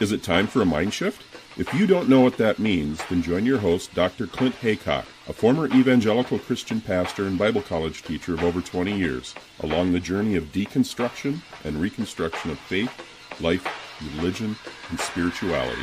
Is it time for a mind shift? If you don't know what that means, then join your host, Dr. Clint Haycock, a former evangelical Christian pastor and Bible college teacher of over 20 years, along the journey of deconstruction and reconstruction of faith, life, religion, and spirituality.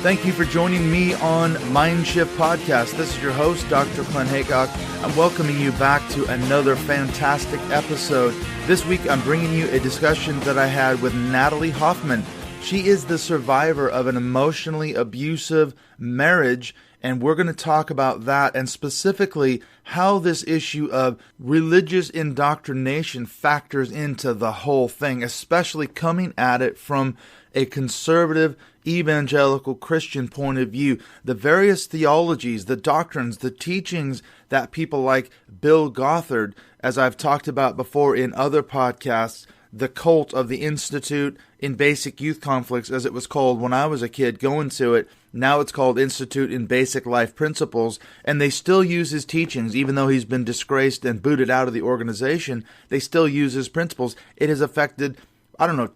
Thank you for joining me on Mind Shift Podcast. This is your host, Dr. Clint Haycock. I'm welcoming you back to another fantastic episode. This week, I'm bringing you a discussion that I had with Natalie Hoffman. She is the survivor of an emotionally abusive marriage, and we're going to talk about that and specifically how this issue of religious indoctrination factors into the whole thing, especially coming at it from a conservative, evangelical Christian point of view. The various theologies, the doctrines, the teachings that people like Bill Gotthard, as I've talked about before in other podcasts, the cult of the Institute in Basic Youth Conflicts, as it was called when I was a kid going to it. Now it's called Institute in Basic Life Principles, and they still use his teachings. Even though he's been disgraced and booted out of the organization, they still use his principles. It has affected,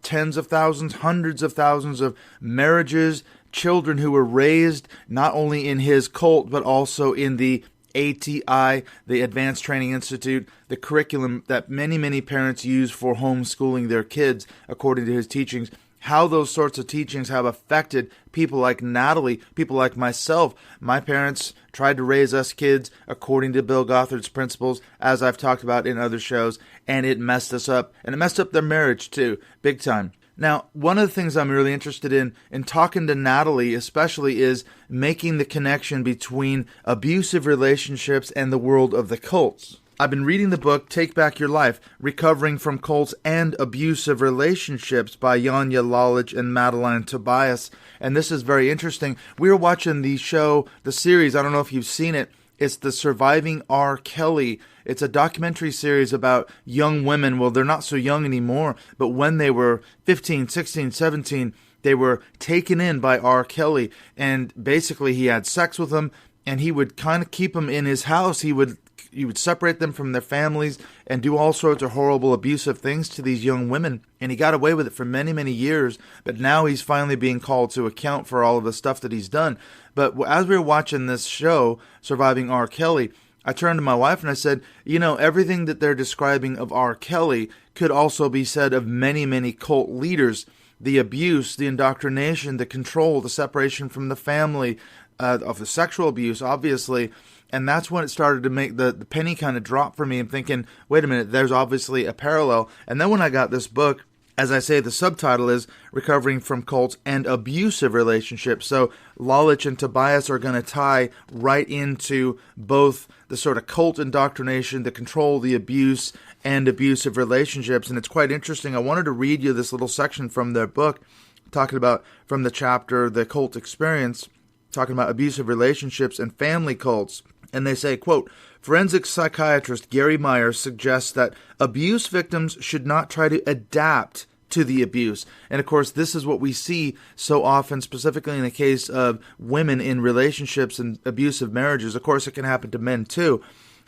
tens of thousands, hundreds of thousands of marriages, children who were raised not only in his cult, but also in the ATI, the Advanced Training Institute, the curriculum that many, many parents use for homeschooling their kids, according to his teachings. How those sorts of teachings have affected people like Natalie, people like myself. My parents tried to raise us kids according to Bill Gotthard's principles, as I've talked about in other shows, and it messed us up. And it messed up their marriage too, big time. Now, one of the things I'm really interested in talking to Natalie especially is making the connection between abusive relationships and the world of the cults. I've been reading the book, Take Back Your Life, Recovering from Cults and Abusive Relationships by Janja Lalich and Madeline Tobias, and this is very interesting. We were watching the show, the series, I don't know if you've seen it, it's the Surviving R. Kelly. It's a documentary series about young women. Well, they're not so young anymore, but when they were 15, 16, 17, they were taken in by R. Kelly, and basically he had sex with them, and he would kind of keep them in his house. He would separate them from their families and do all sorts of horrible, abusive things to these young women. And he got away with it for many, many years. But now he's finally being called to account for all of the stuff that he's done. But as we were watching this show, Surviving R. Kelly, I turned to my wife and I said, everything that they're describing of R. Kelly could also be said of many, many cult leaders. The abuse, the indoctrination, the control, the separation from the family, of the sexual abuse, obviously. And that's when it started to make the penny kind of drop for me. I'm thinking, wait a minute, there's obviously a parallel. And then when I got this book, as I say, the subtitle is Recovering from Cults and Abusive Relationships. So Lalich and Tobias are going to tie right into both the sort of cult indoctrination, the control, the abuse, and abusive relationships. And it's quite interesting. I wanted to read you this little section from their book, talking about from the chapter, The Cult Experience, talking about abusive relationships and family cults. And they say, quote, forensic psychiatrist Gary Meyer suggests that abuse victims should not try to adapt to the abuse. And of course, this is what we see so often, specifically in the case of women in relationships and abusive marriages. Of course, it can happen to men too.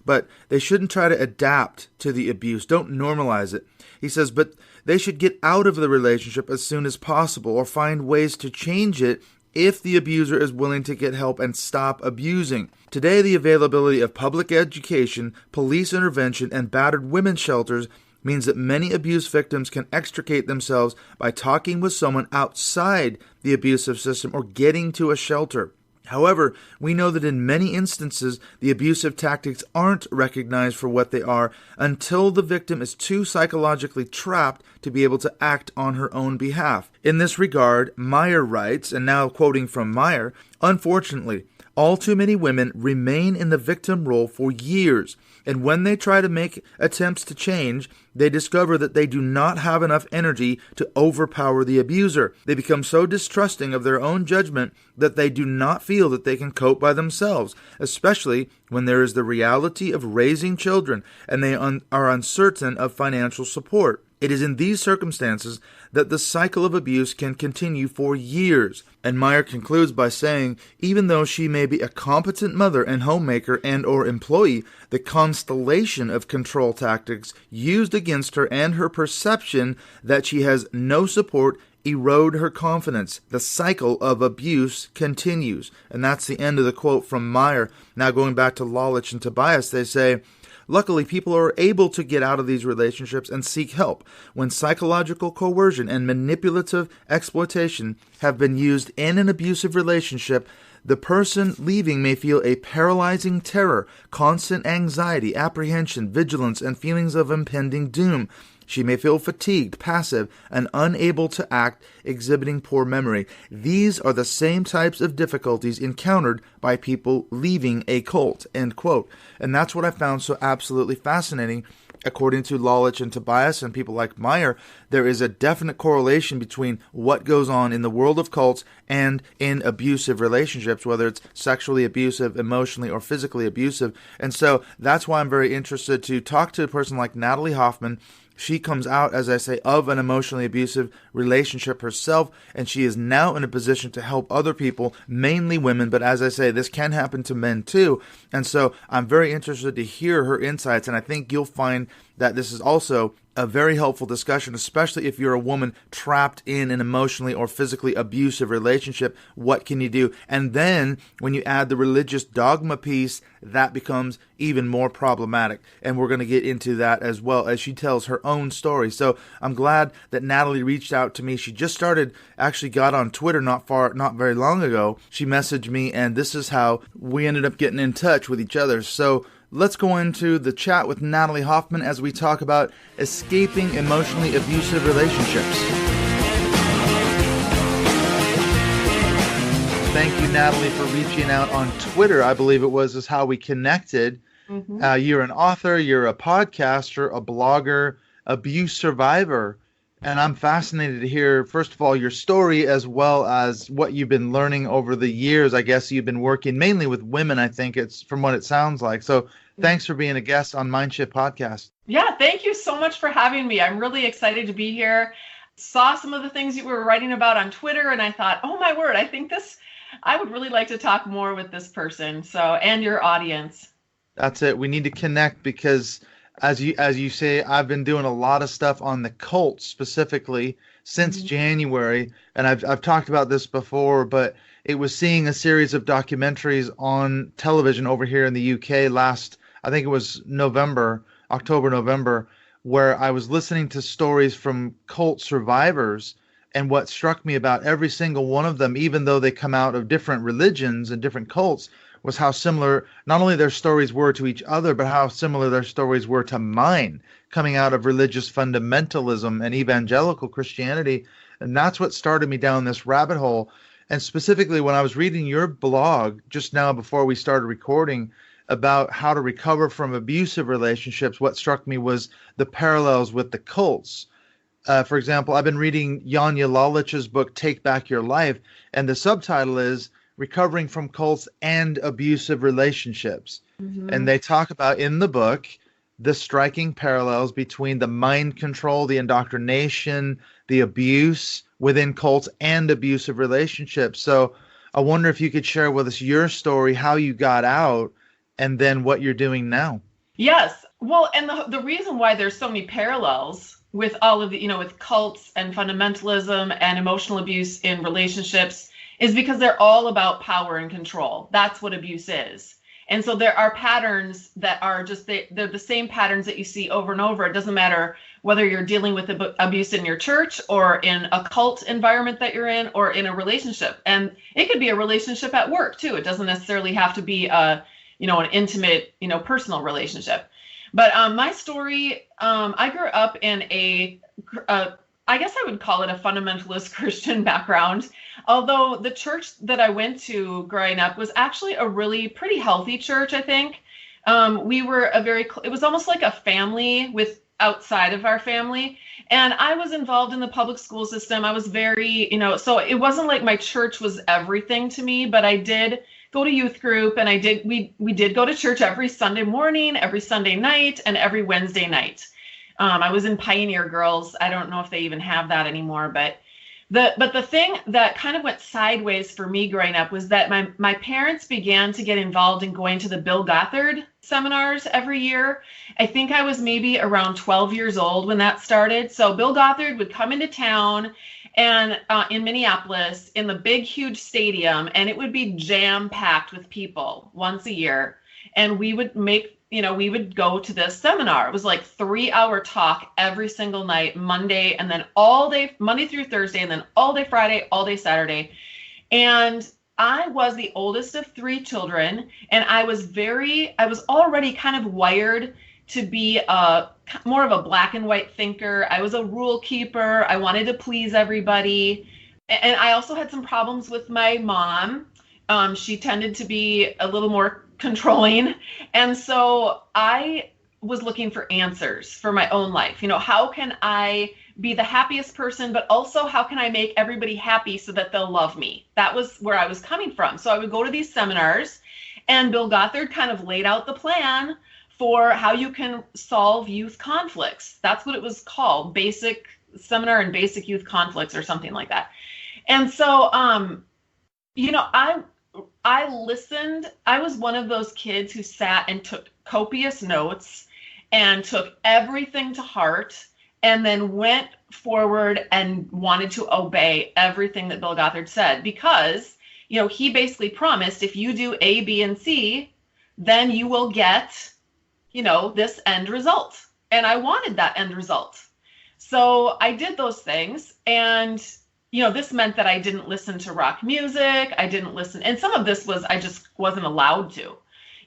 But they shouldn't try to adapt to the abuse. Don't normalize it. He says, but they should get out of the relationship as soon as possible or find ways to change it if the abuser is willing to get help and stop abusing. Today, the availability of public education, police intervention, and battered women's shelters means that many abuse victims can extricate themselves by talking with someone outside the abusive system or getting to a shelter. However, we know that in many instances, the abusive tactics aren't recognized for what they are until the victim is too psychologically trapped to be able to act on her own behalf. In this regard, Meyer writes, and now quoting from Meyer, unfortunately, all too many women remain in the victim role for years, and when they try to make attempts to change, they discover that they do not have enough energy to overpower the abuser. They become so distrusting of their own judgment that they do not feel that they can cope by themselves, especially when there is the reality of raising children and they are uncertain of financial support. It is in these circumstances that the cycle of abuse can continue for years. And Meyer concludes by saying, even though she may be a competent mother and homemaker and or employee, the constellation of control tactics used against her and her perception that she has no support erode her confidence. The cycle of abuse continues. And that's the end of the quote from Meyer. Now going back to Lalich and Tobias, they say, luckily, people are able to get out of these relationships and seek help. When psychological coercion and manipulative exploitation have been used in an abusive relationship, the person leaving may feel a paralyzing terror, constant anxiety, apprehension, vigilance, and feelings of impending doom. She may feel fatigued, passive, and unable to act, exhibiting poor memory. These are the same types of difficulties encountered by people leaving a cult, end quote. And that's what I found so absolutely fascinating. According to Lalich and Tobias and people like Meyer, there is a definite correlation between what goes on in the world of cults and in abusive relationships, whether it's sexually abusive, emotionally, or physically abusive. And so that's why I'm very interested to talk to a person like Natalie Hoffman. She comes out, as I say, of an emotionally abusive relationship herself, and she is now in a position to help other people, mainly women, but as I say, this can happen to men too. And so I'm very interested to hear her insights, and I think you'll find that this is also a very helpful discussion, especially if you're a woman trapped in an emotionally or physically abusive relationship. What can you do? And then when you add the religious dogma piece, that becomes even more problematic. And we're going to get into that as well as she tells her own story. So I'm glad that Natalie reached out to me. She just actually got on Twitter not very long ago. She messaged me, and this is how we ended up getting in touch with each other. So let's go into the chat with Natalie Hoffman as we talk about escaping emotionally abusive relationships. Thank you, Natalie, for reaching out on Twitter. I believe it is how we connected. Mm-hmm. You're an author, you're a podcaster, a blogger, abuse survivor. And I'm fascinated to hear, first of all, your story as well as what you've been learning over the years. I guess you've been working mainly with women, I think it's from what it sounds like. So thanks for being a guest on Mindshift Podcast. Yeah, thank you so much for having me. I'm really excited to be here. Saw some of the things you were writing about on Twitter, and I thought, oh my word, I would really like to talk more with this person, and your audience. That's it. We need to connect because, as you say, I've been doing a lot of stuff on the cults specifically since January, and I've talked about this before, but it was seeing a series of documentaries on television over here in the UK last, I think it was October, November, where I was listening to stories from cult survivors. And what struck me about every single one of them, even though they come out of different religions and different cults, was how similar not only their stories were to each other, but how similar their stories were to mine, coming out of religious fundamentalism and evangelical Christianity. And that's what started me down this rabbit hole. And specifically, when I was reading your blog just now before we started recording about how to recover from abusive relationships, what struck me was the parallels with the cults. For example, I've been reading Janja Lalich's book, Take Back Your Life, and the subtitle is Recovering from Cults and Abusive Relationships. Mm-hmm. And they talk about in the book the striking parallels between the mind control, the indoctrination, the abuse within cults and abusive relationships. So I wonder if you could share with us your story, how you got out, and then what you're doing now. Yes. Well, and the reason why there's so many parallels with all of the, with cults and fundamentalism and emotional abuse in relationships is because they're all about power and control. That's what abuse is. And so there are patterns that are just, they're the same patterns that you see over and over. It doesn't matter whether you're dealing with abuse in your church or in a cult environment that you're in or in a relationship. And it could be a relationship at work too. It doesn't necessarily have to be an intimate, personal relationship. But my story, I grew up in I guess I would call it a fundamentalist Christian background. Although the church that I went to growing up was actually a really pretty healthy church, I think. We were it was almost like a family with outside of our family. And I was involved in the public school system. I was very, so it wasn't like my church was everything to me, but I did go to youth group, and we did go to church every Sunday morning, every Sunday night, and every Wednesday night. I was in Pioneer Girls. I don't know if they even have that anymore, but the thing that kind of went sideways for me growing up was that my parents began to get involved in going to the Bill Gotthard seminars every year. I think I was maybe around 12 years old when that started. So Bill Gotthard would come into town and in Minneapolis in the big, huge stadium, and it would be jam-packed with people once a year. And we would we would go to this seminar. It was like 3-hour talk every single night, Monday, and then all day, Monday through Thursday, and then all day Friday, all day Saturday. And I was the oldest of 3 children, and I was already kind of wired to be more of a black and white thinker. I was a rule keeper. I wanted to please everybody. And I also had some problems with my mom. She tended to be a little more controlling. And so I was looking for answers for my own life. How can I be the happiest person, but also how can I make everybody happy so that they'll love me? That was where I was coming from. So I would go to these seminars, and Bill Gotthard kind of laid out the plan for how you can solve youth conflicts. That's what it was called, Basic Seminar and Basic Youth Conflicts or something like that. And so, I listened. I was one of those kids who sat and took copious notes and took everything to heart and then went forward and wanted to obey everything that Bill Gotthard said, because, he basically promised if you do A, B, and C, then you will get, this end result. And I wanted that end result. So I did those things, and this meant that I didn't listen to rock music. I didn't listen. And some of this was, I just wasn't allowed to,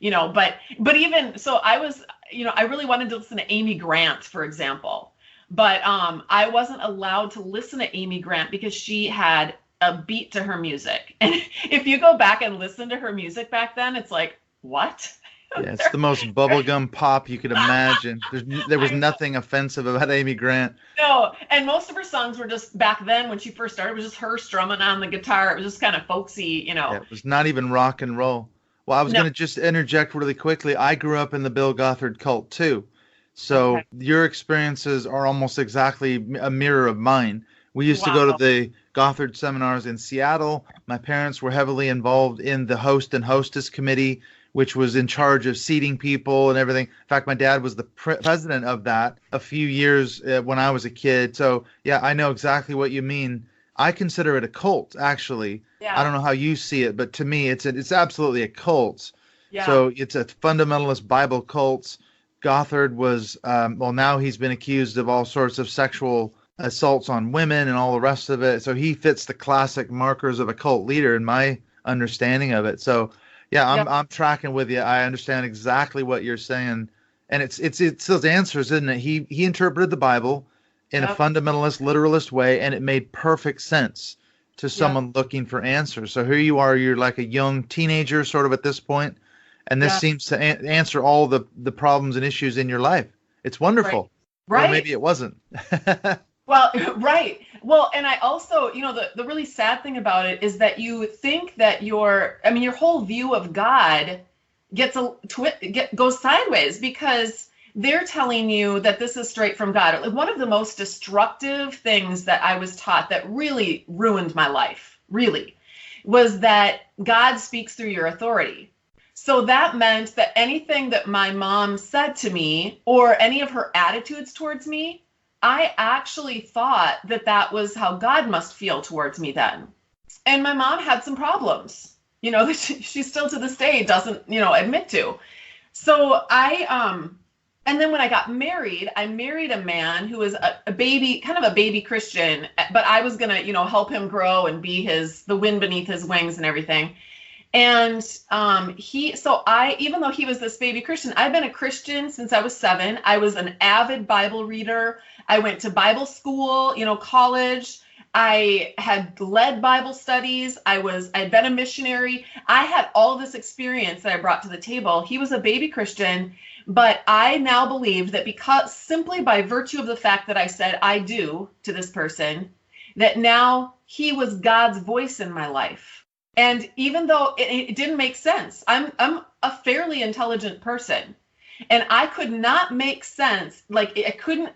but even so I was, I really wanted to listen to Amy Grant, for example, but I wasn't allowed to listen to Amy Grant because she had a beat to her music. And if you go back and listen to her music back then, it's like, what? Yeah, it's the most bubblegum pop you could imagine. There was nothing offensive about Amy Grant. No, and most of her songs were just, back then when she first started, it was just her strumming on the guitar. It was just kind of folksy, Yeah, it was not even rock and roll. Well, I was going to just interject really quickly. I grew up in the Bill Gotthard cult too. So your experiences are almost exactly a mirror of mine. We used to go to the Gotthard seminars in Seattle. My parents were heavily involved in the host and hostess committee, which was in charge of seating people and everything. In fact, my dad was the president of that a few years when I was a kid. So, yeah, I know exactly what you mean. I consider it a cult, actually. Yeah. I don't know how you see it, but to me, it's absolutely a cult. Yeah. So it's a fundamentalist Bible cult. Gotthard was, now he's been accused of all sorts of sexual assaults on women and all the rest of it. So he fits the classic markers of a cult leader in my understanding of it. So, yeah, I'm tracking with you. I understand exactly what you're saying, and it's those answers, isn't it? He interpreted the Bible in a fundamentalist, literalist way, and it made perfect sense to someone looking for answers. So here you are, you're like a young teenager, sort of at this point, and this seems to answer all the problems and issues in your life. It's wonderful. Right. Or maybe it wasn't. Well, right. Well, and I also, the really sad thing about it is that you think that your whole view of God goes sideways because they're telling you that this is straight from God. Like, one of the most destructive things that I was taught that really ruined my life, really, was that God speaks through your authority. So that meant that anything that my mom said to me or any of her attitudes towards me, I actually thought that was how God must feel towards me then. And my mom had some problems, that she still to this day doesn't, admit to. So and then when I got married, I married a man who was a baby, kind of a baby Christian, but I was going to, help him grow and be the wind beneath his wings and everything. And even though he was this baby Christian, I've been a Christian since I was 7. I was an avid Bible reader. I went to Bible school, college. I had led Bible studies. I'd been a missionary. I had all this experience that I brought to the table. He was a baby Christian, but I now believe that because simply by virtue of the fact that I said I do to this person, that now he was God's voice in my life. And even though it didn't make sense, I'm a fairly intelligent person. And I could not make sense, like I couldn't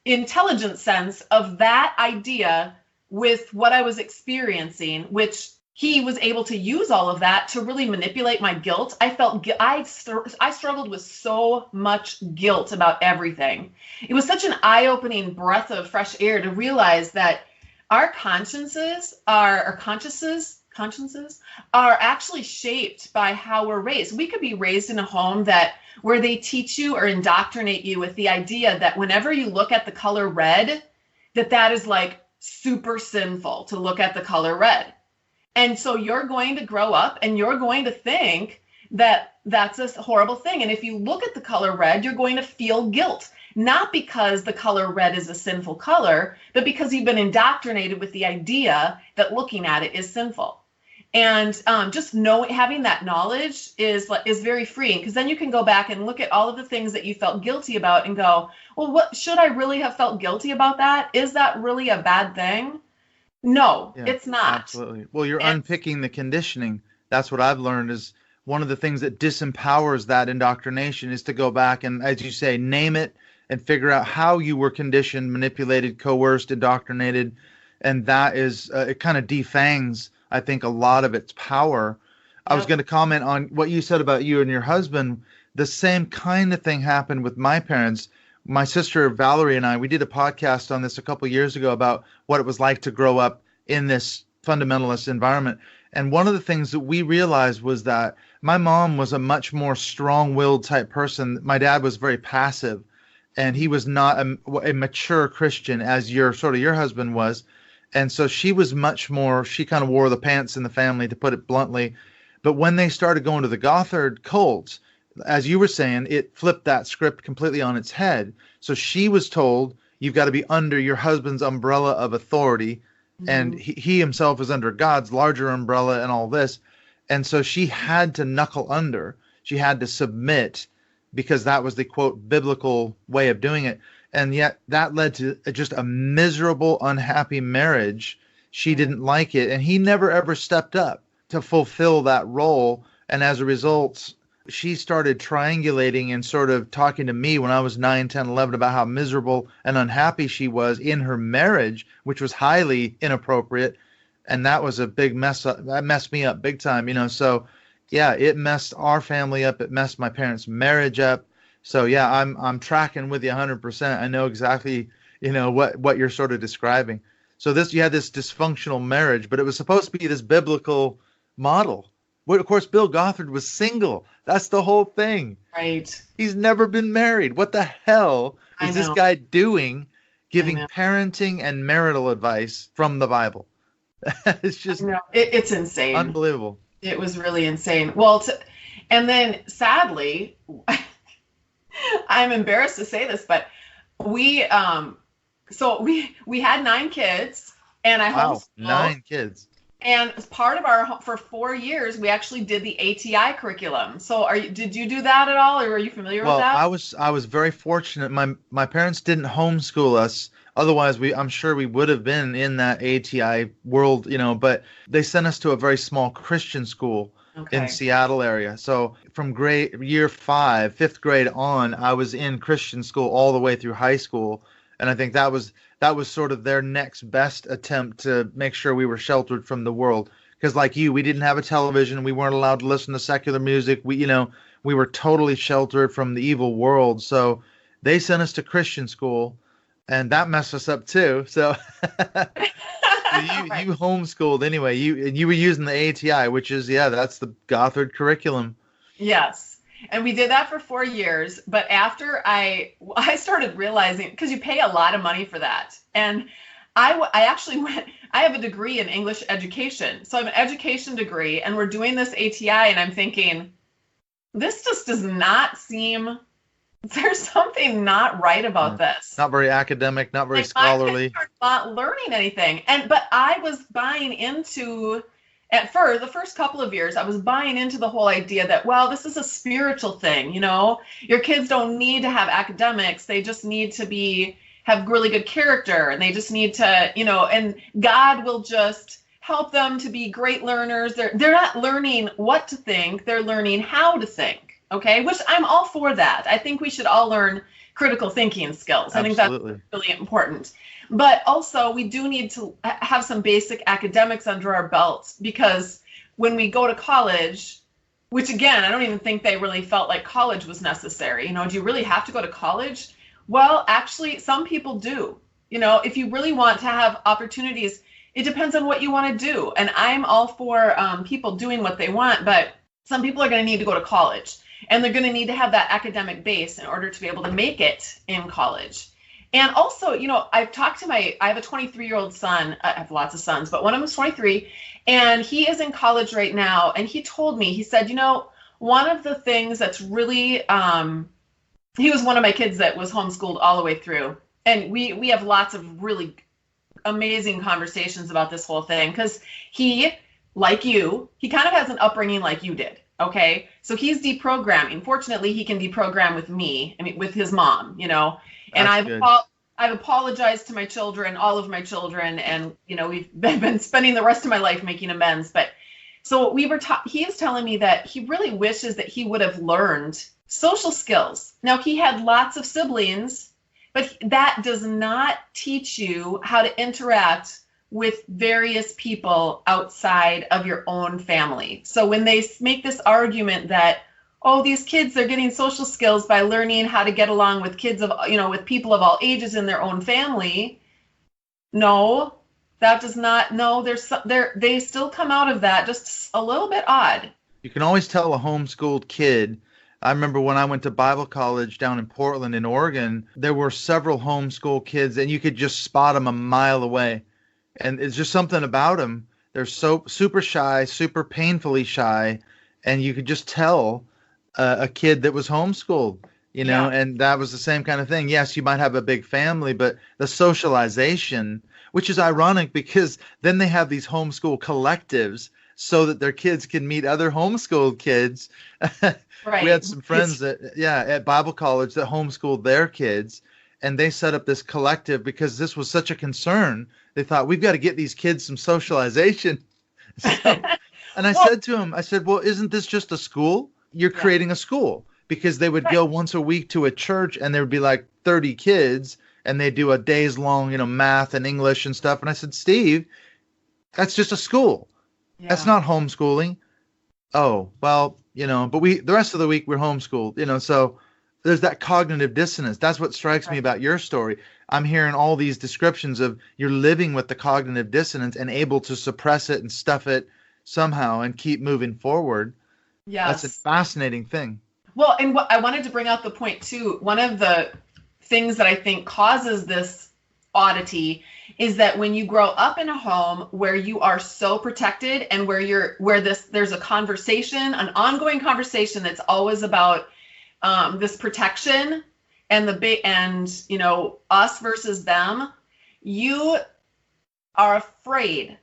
intelligent sense of that idea with what I was experiencing, which he was able to use all of that to really manipulate my guilt. I felt I struggled with so much guilt about everything. It was such an eye-opening breath of fresh air to realize that our consciences are actually shaped by how we're raised. We could be raised in a home where they teach you or indoctrinate you with the idea that whenever you look at the color red, that is like super sinful to look at the color red. And so you're going to grow up and you're going to think that that's a horrible thing. And if you look at the color red, you're going to feel guilt, not because the color red is a sinful color, but because you've been indoctrinated with the idea that looking at it is sinful. And just having that knowledge is very freeing, because then you can go back and look at all of the things that you felt guilty about and go, well, what should I really have felt guilty about that? Is that really a bad thing? No, it's not. Absolutely. Well, you're unpicking the conditioning. That's what I've learned is one of the things that disempowers that indoctrination is to go back and, as you say, name it and figure out how you were conditioned, manipulated, coerced, indoctrinated. And that is, it kind of defangs, I think, a lot of its power. I was going to comment on what you said about you and your husband. The same kind of thing happened with my parents. My sister Valerie and I, we did a podcast on this a couple of years ago about what it was like to grow up in this fundamentalist environment. And one of the things that we realized was that my mom was a much more strong-willed type person. My dad was very passive, and he was not a mature Christian as your husband was. And so she was much more, she kind of wore the pants in the family, to put it bluntly. But when they started going to the Gotthard cult, as you were saying, it flipped that script completely on its head. So she was told, you've got to be under your husband's umbrella of authority. Mm-hmm. And he himself is under God's larger umbrella and all this. And so she had to knuckle under. She had to submit, because that was the, quote, biblical way of doing it. And yet that led to just a miserable, unhappy marriage. She didn't like it. And he never, ever stepped up to fulfill that role. And as a result, she started triangulating and sort of talking to me when I was 9, 10, 11 about how miserable and unhappy she was in her marriage, which was highly inappropriate. And that was a big mess up. That messed me up big time, So, yeah, it messed our family up. It messed my parents' marriage up. So, yeah, I'm tracking with you 100%. I know exactly, what you're sort of describing. So you had this dysfunctional marriage, but it was supposed to be this biblical model. Well, of course, Bill Gotthard was single. That's the whole thing. Right. He's never been married. What the hell is this guy doing, giving parenting and marital advice from the Bible? It's just it's insane. Unbelievable. It was really insane. Well, and then sadly, I'm embarrassed to say this, but we had 9 kids, and I homeschooled. 9 kids. And as part of for 4 years, we actually did the ATI curriculum. So did you do that at all, or are you familiar with that? Well, I was very fortunate. My parents didn't homeschool us. Otherwise, I'm sure we would have been in that ATI world, but they sent us to a very small Christian school in Seattle area. So from year 5, 5th grade on, I was in Christian school all the way through high school. And I think that was sort of their next best attempt to make sure we were sheltered from the world. Because like you, we didn't have a television. We weren't allowed to listen to secular music. We were totally sheltered from the evil world. So they sent us to Christian school, and that messed us up too. So you homeschooled anyway. You were using the ATI, which is, that's the Gotthard curriculum. Yes. And we did that for 4 years. But after I started realizing, because you pay a lot of money for that. And I actually I have a degree in English education. So I have an education degree, and we're doing this ATI, and I'm thinking, this just does not seem, there's something not right about this. Not very academic, not very scholarly. My kids are not learning anything. But I was buying into, the first couple of years, I was buying into the whole idea that, well, this is a spiritual thing. Your kids don't need to have academics. They just need to have really good character, and they just need to, and God will just help them to be great learners. They're not learning what to think. They're learning how to think. Okay, which I'm all for that. I think we should all learn critical thinking skills. I think that's really important. But also, we do need to have some basic academics under our belts, because when we go to college, which again, I don't even think they really felt like college was necessary. Do you really have to go to college? Well, actually, some people do. If you really want to have opportunities, it depends on what you want to do. And I'm all for people doing what they want, but some people are going to need to go to college, and they're going to need to have that academic base in order to be able to make it in college. And also, I've talked to I have a 23-year-old son. I have lots of sons, but one of them is 23, and he is in college right now. And he told me, he said, one of the things that's really, he was one of my kids that was homeschooled all the way through. And we have lots of really amazing conversations about this whole thing, because he, like you, he kind of has an upbringing like you did. Okay. So he's deprogramming. Fortunately, he can deprogram with me, with his mom, and I've apologized to my children, all of my children, and we've been spending the rest of my life making amends. But so he is telling me that he really wishes that he would have learned social skills. Now, he had lots of siblings, but that does not teach you how to interact with various people outside of your own family. So when they make this argument that, these kids are getting social skills by learning how to get along with with people of all ages in their own family. No, that does not. No, they still come out of that just a little bit odd. You can always tell a homeschooled kid. I remember when I went to Bible college down in Portland in Oregon, there were several homeschool kids, and you could just spot them a mile away. And it's just something about them. They're so super shy, super painfully shy, and you could just tell a kid that was homeschooled, Yeah. And that was the same kind of thing. Yes, you might have a big family, but the socialization, which is ironic because then they have these homeschool collectives so that their kids can meet other homeschooled kids. Right. We had some friends at Bible college that homeschooled their kids, and they set up this collective because this was such a concern. They thought, we've got to get these kids some socialization. And I said to him, well, isn't this just a school? You're creating a school, because they would go once a week to a church, and there would be like 30 kids, and they do a days long, math and English and stuff. And I said, Steve, that's just a school. Yeah. That's not homeschooling. Oh, well, but the rest of the week we're homeschooled, so there's that cognitive dissonance. That's what strikes me about your story. I'm hearing all these descriptions of you're living with the cognitive dissonance and able to suppress it and stuff it somehow and keep moving forward. Yes. That's a fascinating thing. Well, and what I wanted to bring out the point too, one of the things that I think causes this oddity is that when you grow up in a home where you are so protected, and where there's a conversation, an ongoing conversation that's always about this protection and us versus them, you are afraid.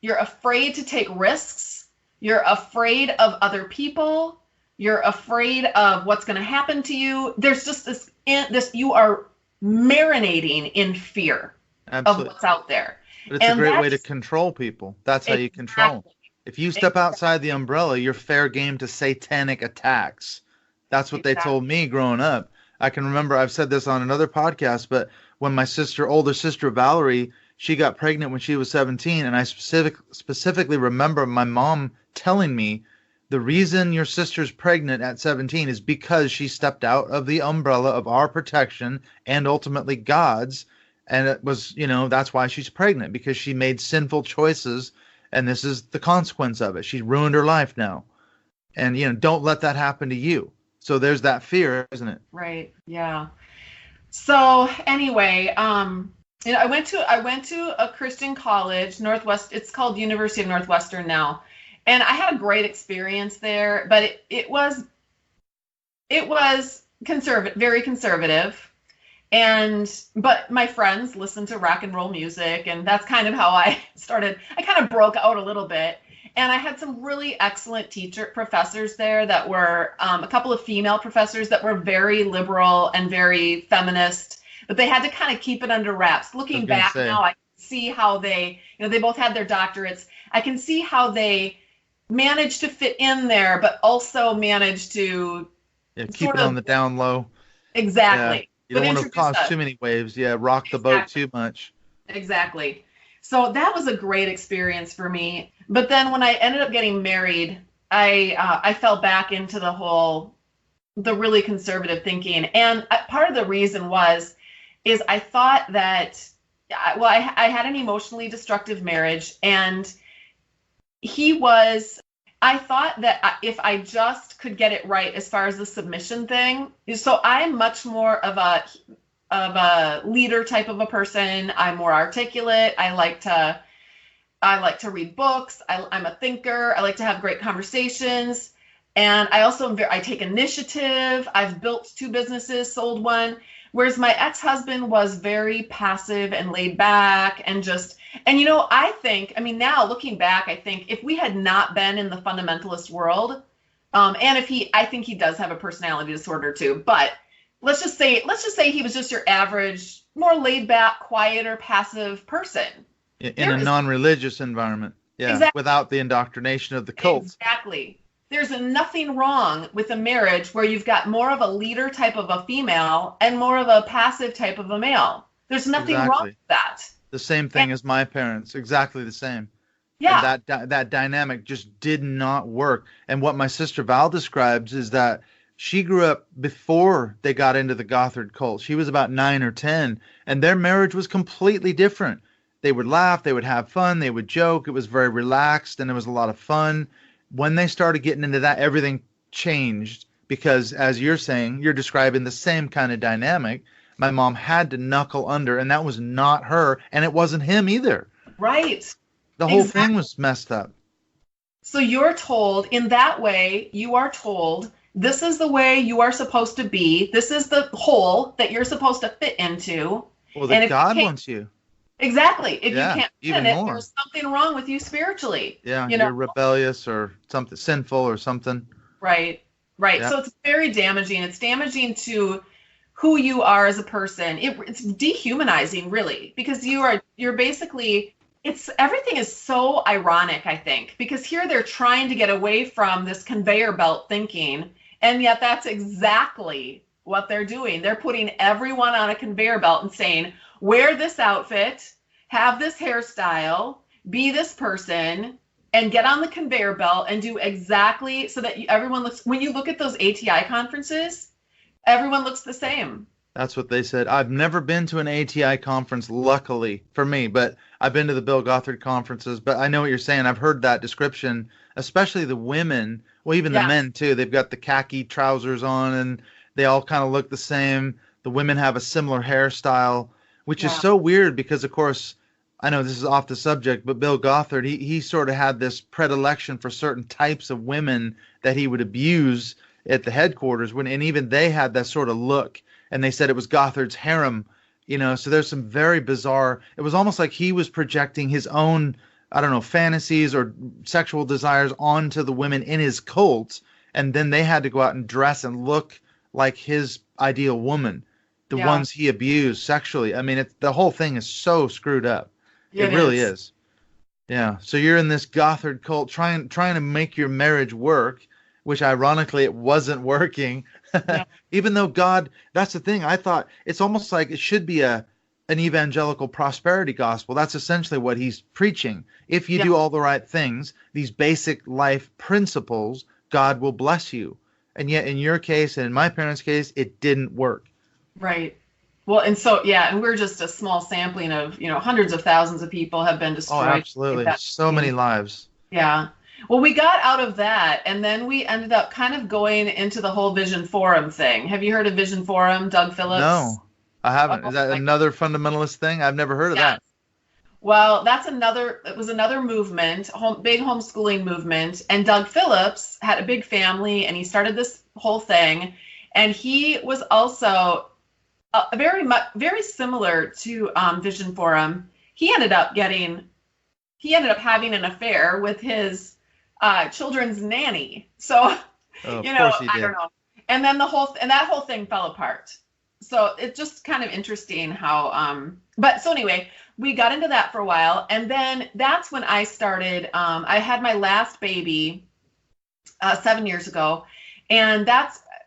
You're afraid to take risks. You're afraid of other people. You're afraid of what's going to happen to you. There's just this, you are marinating in fear. Absolutely. Of what's out there. But it's a great way to control people. That's how you control. If you step outside the umbrella, you're fair game to satanic attacks. That's what they told me growing up. I can remember, I've said this on another podcast, but when my older sister Valerie, she got pregnant when she was 17, and I specifically remember my mom telling me, the reason your sister's pregnant at 17 is because she stepped out of the umbrella of our protection and ultimately God's. And it was, that's why she's pregnant, because she made sinful choices, and this is the consequence of it. She's ruined her life now. And, don't let that happen to you. So there's that fear, isn't it? Right. Yeah. So anyway, I went to a Christian college, it's called University of Northwestern now. And I had a great experience there, but it was very conservative. But my friends listened to rock and roll music, and that's kind of how I kind of broke out a little bit. And I had some really excellent professors there that were a couple of female professors that were very liberal and very feminist, but they had to kind of keep it under wraps. Looking back now, I can see how they both had their doctorates. I can see how they managed to fit in there, but also managed to Yeah, keep sort it on of the down low. exactly. Yeah. You But don't want to introduce cause us. too many waves. Yeah, rock the boat Exactly. too much. Exactly. So that was a great experience for me. But then when I ended up getting married, I fell back into the really conservative thinking. And part of the reason is I thought that, well, I had an emotionally destructive marriage, and I thought that if I just could get it right as far as the submission thing, so I'm much more of a leader type of a person. I'm more articulate. I like to read books. I'm a thinker. I like to have great conversations. And I also I take initiative. I've built 2 businesses, sold one. Whereas my ex-husband was very passive and laid back and now looking back, I think if we had not been in the fundamentalist world, and I think he does have a personality disorder too, but let's just say he was just your average, more laid back, quieter, passive person. In a non-religious environment. Yeah, exactly. Without the indoctrination of the cult. Exactly. There's nothing wrong with a marriage where you've got more of a leader type of a female and more of a passive type of a male. There's nothing wrong with that. The same thing as my parents. Exactly the same. Yeah. And that dynamic just did not work. And what my sister Val describes is that she grew up before they got into the Gotthard cult. She was about 9 or 10, and their marriage was completely different. They would laugh, they would have fun, they would joke. It was very relaxed, and it was a lot of fun. When they started getting into that, everything changed because, as you're saying, you're describing the same kind of dynamic. My mom had to knuckle under, and that was not her, and it wasn't him either. Right. The whole thing was messed up. So you're told, in that way, you are told, this is the way you are supposed to be. This is the hole that you're supposed to fit into. Well, that God wants you. Exactly. If you can't fit even in it, more. there's something wrong with you spiritually. Yeah, you're rebellious or something sinful or something. Right. Right. Yeah. So it's very damaging. It's damaging to who you are as a person. It's dehumanizing, really, because you're basically, everything is so ironic, I think, because here they're trying to get away from this conveyor belt thinking, and yet that's exactly what they're doing. They're putting everyone on a conveyor belt and saying, wear this outfit, have this hairstyle, be this person, and get on the conveyor belt and do exactly so that everyone looks, when you look at those ATI conferences, everyone looks the same. That's what they said. I've never been to an ATI conference, luckily for me, but I've been to the Bill Gotthard conferences. But I know what you're saying. I've heard that description, especially the women, well, even the men too. They've got the khaki trousers on and they all kind of look the same. The women have a similar hairstyle, which is so weird because, of course, I know this is off the subject, but Bill Gotthard, he sort of had this predilection for certain types of women that he would abuse at the headquarters, and even they had that sort of look, and they said it was Gotthard's harem, so there's some very bizarre, it was almost like he was projecting his own, I don't know, fantasies or sexual desires onto the women in his cult, and then they had to go out and dress and look like his ideal woman. The ones he abused sexually. I mean, the whole thing is so screwed up. It really is. Yeah. So you're in this Gotthard cult trying to make your marriage work, which ironically it wasn't working. Yeah. Even though God, that's the thing. I thought it's almost like it should be an evangelical prosperity gospel. That's essentially what he's preaching. If you do all the right things, these basic life principles, God will bless you. And yet in your case and in my parents' case, it didn't work. Right. Well, and so, and we're just a small sampling of, hundreds of thousands of people have been destroyed. Oh, absolutely. So many lives. Yeah. Well, we got out of that, and then we ended up kind of going into the whole Vision Forum thing. Have you heard of Vision Forum, Doug Phillips? No, I haven't. Is that another fundamentalist thing? I've never heard of that. Well, it was another movement, big homeschooling movement, and Doug Phillips had a big family, and he started this whole thing, and he was also very similar to Vision Forum. He ended up having an affair with his children's nanny. So, I don't know. And then that whole thing fell apart. So it's just kind of interesting how, but so anyway, we got into that for a while. And then that's when I started, I had my last baby 7 years ago. And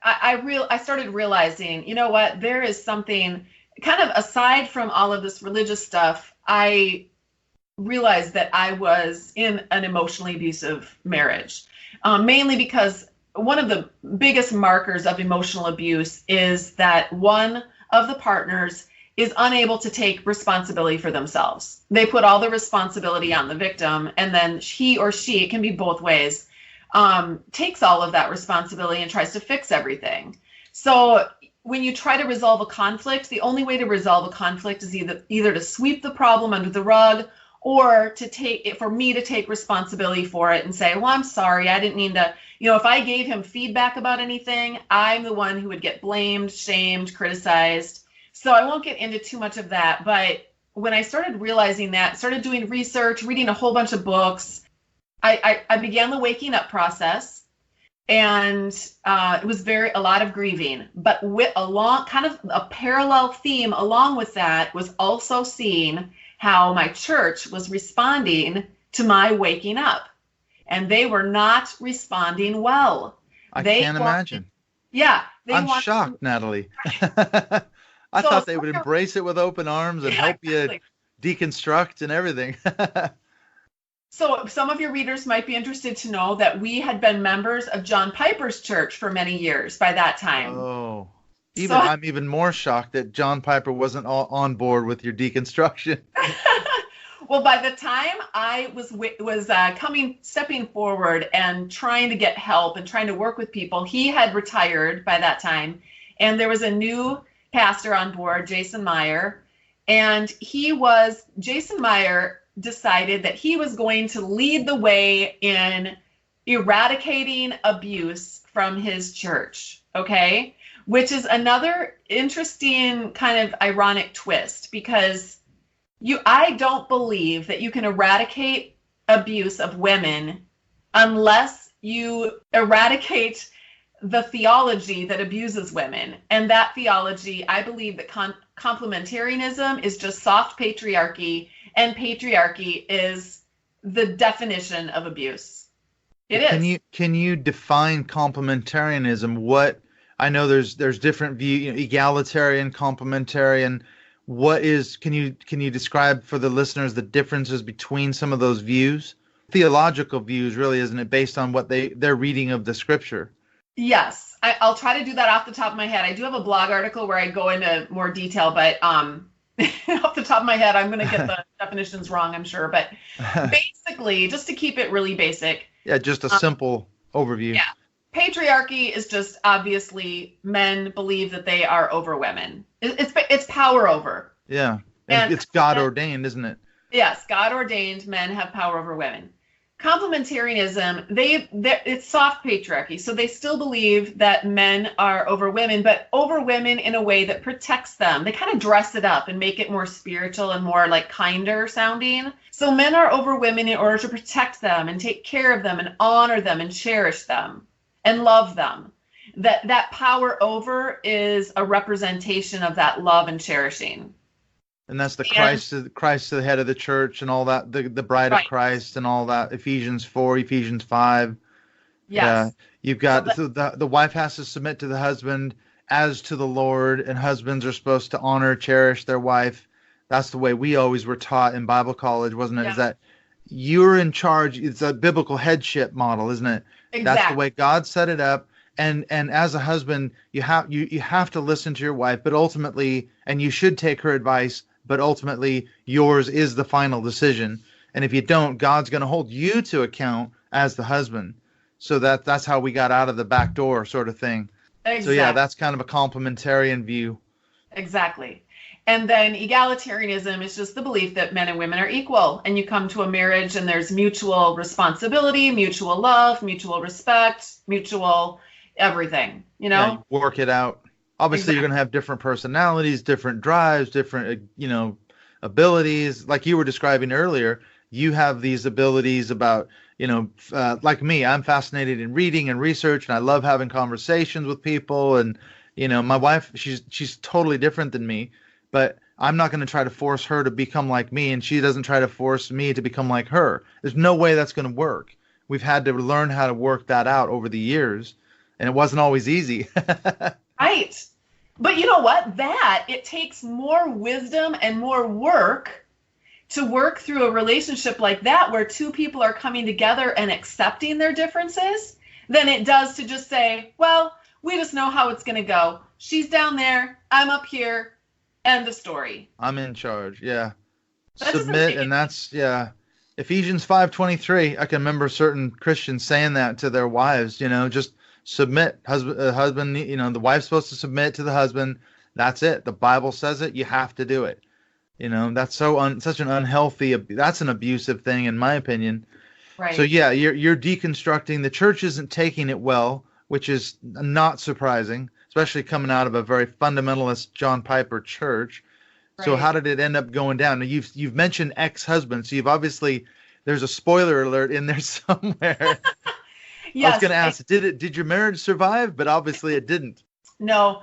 I started realizing, you know what, there is something kind of aside from all of this religious stuff. I realized that I was in an emotionally abusive marriage, mainly because one of the biggest markers of emotional abuse is that one of the partners is unable to take responsibility for themselves. They put all the responsibility on the victim, and then he or she, it can be both ways, takes all of that responsibility and tries to fix everything. So when you try to resolve a conflict, the only way to resolve a conflict is either to sweep the problem under the rug, or for me to take responsibility for it and say, well, I'm sorry, I didn't mean to, if I gave him feedback about anything, I'm the one who would get blamed, shamed, criticized. So I won't get into too much of that. But when I started realizing that, started doing research, reading a whole bunch of books, I began the waking up process, and it was a lot of grieving. But kind of a parallel theme along with that was also seeing how my church was responding to my waking up, and they were not responding well. I can't imagine. Yeah. I'm shocked, Natalie. I thought they would embrace it with open arms and help you deconstruct and everything. So some of your readers might be interested to know that we had been members of John Piper's church for many years by that time. Oh. I'm even more shocked that John Piper wasn't on board with your deconstruction. Well, by the time I was stepping forward and trying to get help and trying to work with people, he had retired by that time, and there was a new pastor on board, Jason Meyer, and Jason Meyer decided that he was going to lead the way in eradicating abuse from his church. Okay. Which is another interesting kind of ironic twist, because I don't believe that you can eradicate abuse of women unless you eradicate the theology that abuses women. And that theology, I believe that complementarianism is just soft patriarchy, and patriarchy is the definition of abuse. Can you define complementarianism? I know there's different views, egalitarian, complementarian. Can you describe for the listeners the differences between some of those views? Theological views, really, isn't it, based on what their reading of the scripture? Yes, I'll try to do that off the top of my head. I do have a blog article where I go into more detail, but off the top of my head, I'm going to get the definitions wrong, I'm sure. But basically, just to keep it really basic. Yeah, just a simple overview. Yeah. Patriarchy is just obviously men believe that they are over women. It's power over. Yeah, and it's God ordained, isn't it? Yes, God ordained. Men have power over women. Complementarianism, it's soft patriarchy, so they still believe that men are over women, but over women in a way that protects them. They kind of dress it up and make it more spiritual and more like kinder sounding. So men are over women in order to protect them and take care of them and honor them and cherish them and love them. That power over is a representation of that love and cherishing. And that's the Christ to the head of the church and all that, the bride of Christ and all that, Ephesians 4, Ephesians 5. Yes. You've got the wife has to submit to the husband as to the Lord, and husbands are supposed to honor, cherish their wife. That's the way we always were taught in Bible college, wasn't it? Yeah. Is that you're in charge. It's a biblical headship model, isn't it? Exactly. That's the way God set it up. And as a husband, you have to listen to your wife, but ultimately, and you should take her advice, but ultimately yours is the final decision. And if you don't, God's going to hold you to account as the husband. So that's how we got out of the back door sort of thing. Exactly. So yeah, that's kind of a complementarian view. Exactly. And then egalitarianism is just the belief that men and women are equal, and you come to a marriage and there's mutual responsibility, mutual love, mutual respect, mutual everything, Yeah, you work it out. Obviously, You're going to have different personalities, different drives, different, abilities. Like you were describing earlier, you have these abilities about, like me, I'm fascinated in reading and research, and I love having conversations with people. And, my wife, she's totally different than me, but I'm not going to try to force her to become like me, and she doesn't try to force me to become like her. There's no way that's going to work. We've had to learn how to work that out over the years. And it wasn't always easy. Right. But you know what? It takes more wisdom and more work to work through a relationship like that, where two people are coming together and accepting their differences, than it does to just say, well, we just know how it's going to go. She's down there, I'm up here, end of story. I'm in charge. Yeah. That Submit, and that's, yeah. Ephesians 5:23. I can remember certain Christians saying that to their wives, just submit. Husband, the wife's supposed to submit to the husband. That's it. The Bible says it. You have to do it. That's such an unhealthy, that's an abusive thing, in my opinion. Right. So yeah, you're deconstructing. The church isn't taking it well, which is not surprising, especially coming out of a very fundamentalist John Piper church. Right. So how did it end up going down? Now, you've mentioned ex-husband, so you've obviously, there's a spoiler alert in there somewhere. Yes, I was going to ask, did your marriage survive? But obviously it didn't. No,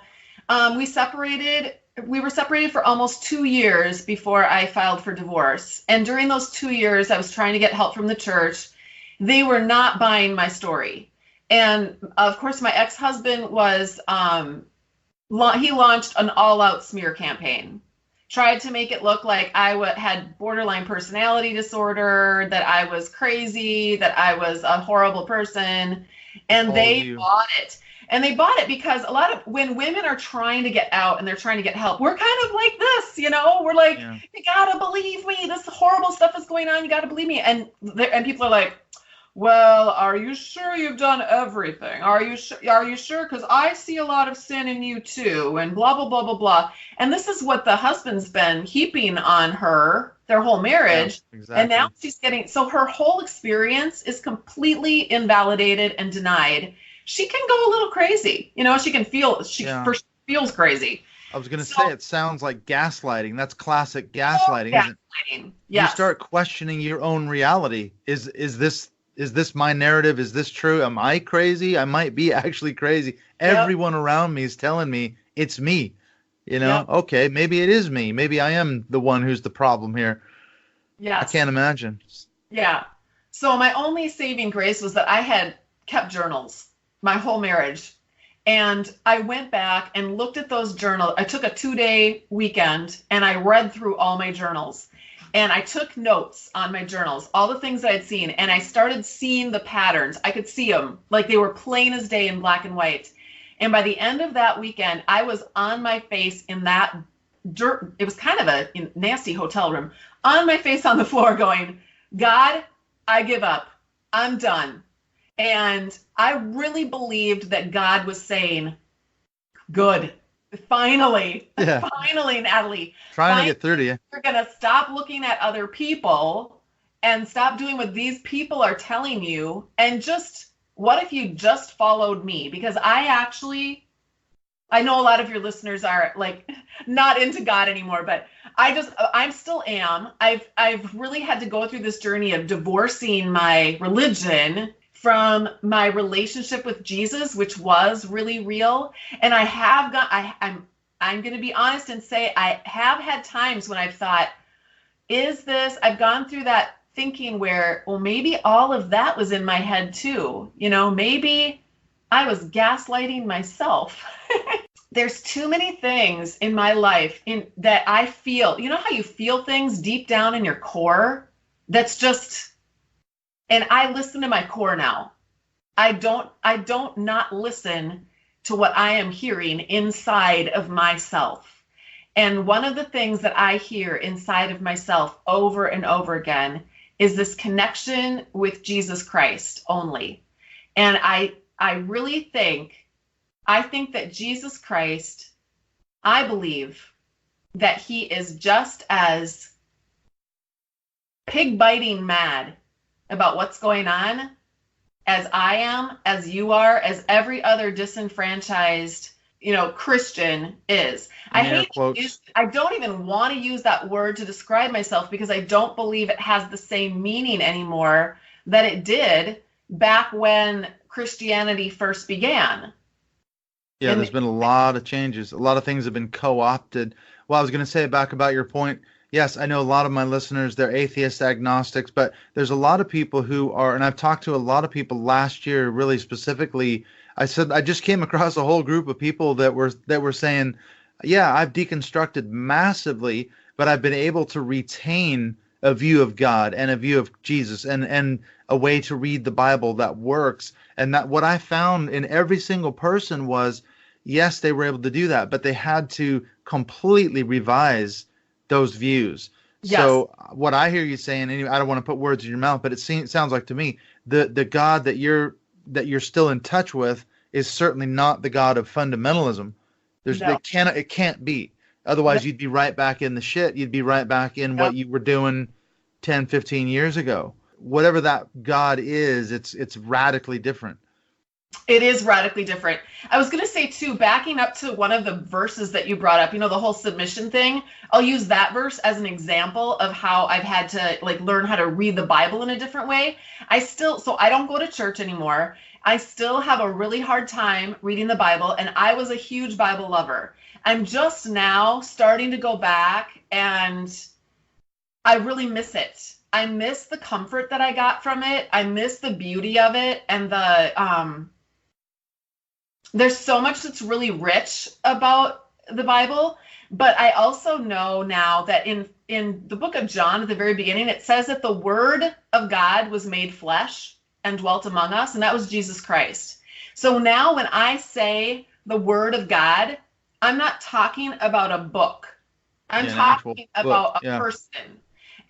we were separated for almost 2 years before I filed for divorce. And during those 2 years, I was trying to get help from the church. They were not buying my story. And of course, my ex-husband was, he launched an all-out smear campaign. Tried to make it look like I had borderline personality disorder, that I was crazy, that I was a horrible person. And they bought it. And they bought it because when women are trying to get out and they're trying to get help, we're kind of like this, we're like, You gotta believe me. This horrible stuff is going on. You gotta believe me. And people are like, well, are you sure you've done everything? Are you sure? Because I see a lot of sin in you too, and blah, blah, blah, blah, blah. And this is what the husband's been heaping on her, their whole marriage. Yeah, exactly. And now she's so her whole experience is completely invalidated and denied. She can go a little crazy. She can first feels crazy. I was going to say, it sounds like gaslighting. That's classic gaslighting. Gaslighting. Yes. You start questioning your own reality. Is this my narrative? Is this true? Am I crazy? I might be actually crazy. Yep. Everyone around me is telling me it's me. Yep. Okay, maybe it is me. Maybe I am the one who's the problem here. Yeah. I can't imagine. Yeah. So my only saving grace was that I had kept journals my whole marriage. And I went back and looked at those journals. I took a 2-day weekend and I read through all my journals. And I took notes on my journals, all the things I had seen, and I started seeing the patterns. I could see them like they were plain as day in black and white. And by the end of that weekend, I was on my face in that dirt. It was kind of a nasty hotel room, on my face on the floor going, God, I give up. I'm done. And I really believed that God was saying, good. Finally, Natalie. Trying to get through to you. You're going to stop looking at other people and stop doing what these people are telling you. And what if you just followed me? Because I know a lot of your listeners are like not into God anymore, but I still am. I've really had to go through this journey of divorcing my religion from my relationship with Jesus, which was really real. And I'm going to be honest and say I have had times when I've thought, I've gone through that thinking where, well, maybe all of that was in my head too. Maybe I was gaslighting myself. There's too many things in my life that I feel, how you feel things deep down in your core? That's just, and I listen to my core now. I don't not listen to what I am hearing inside of myself. And one of the things that I hear inside of myself over and over again is this connection with Jesus Christ only. And I really think that Jesus Christ, I believe that he is just as pig biting mad about what's going on as I am, as you are, as every other disenfranchised, Christian is. I don't even want to use that word to describe myself because I don't believe it has the same meaning anymore that it did back when Christianity first began. Yeah, there's been a lot of changes. A lot of things have been co-opted. Well, I was going to say back about your point. Yes, I know a lot of my listeners, they're atheists, agnostics, but there's a lot of people who are, and I've talked to a lot of people last year, really specifically. I said I just came across a whole group of people that were saying, yeah, I've deconstructed massively, but I've been able to retain a view of God and a view of Jesus and a way to read the Bible that works. And that what I found in every single person was, yes, they were able to do that, but they had to completely revise those views. Yes. So what I hear you saying, and I don't want to put words in your mouth, but it sounds like to me the God that you're still in touch with is certainly not the God of fundamentalism. It can't be. Otherwise, you'd be right back in the shit. You'd be right back in what you were doing 10, 15 years ago. Whatever that God is, it's radically different. It is radically different. I was going to say, too, backing up to one of the verses that you brought up, the whole submission thing, I'll use that verse as an example of how I've had to learn how to read the Bible in a different way. So I don't go to church anymore. I still have a really hard time reading the Bible, and I was a huge Bible lover. I'm just now starting to go back, and I really miss it. I miss the comfort that I got from it. I miss the beauty of it, and there's so much that's really rich about the Bible. But I also know now that in the book of John at the very beginning, it says that the Word of God was made flesh and dwelt among us, and that was Jesus Christ. So now when I say the Word of God, I'm not talking about a book. I'm talking about a person.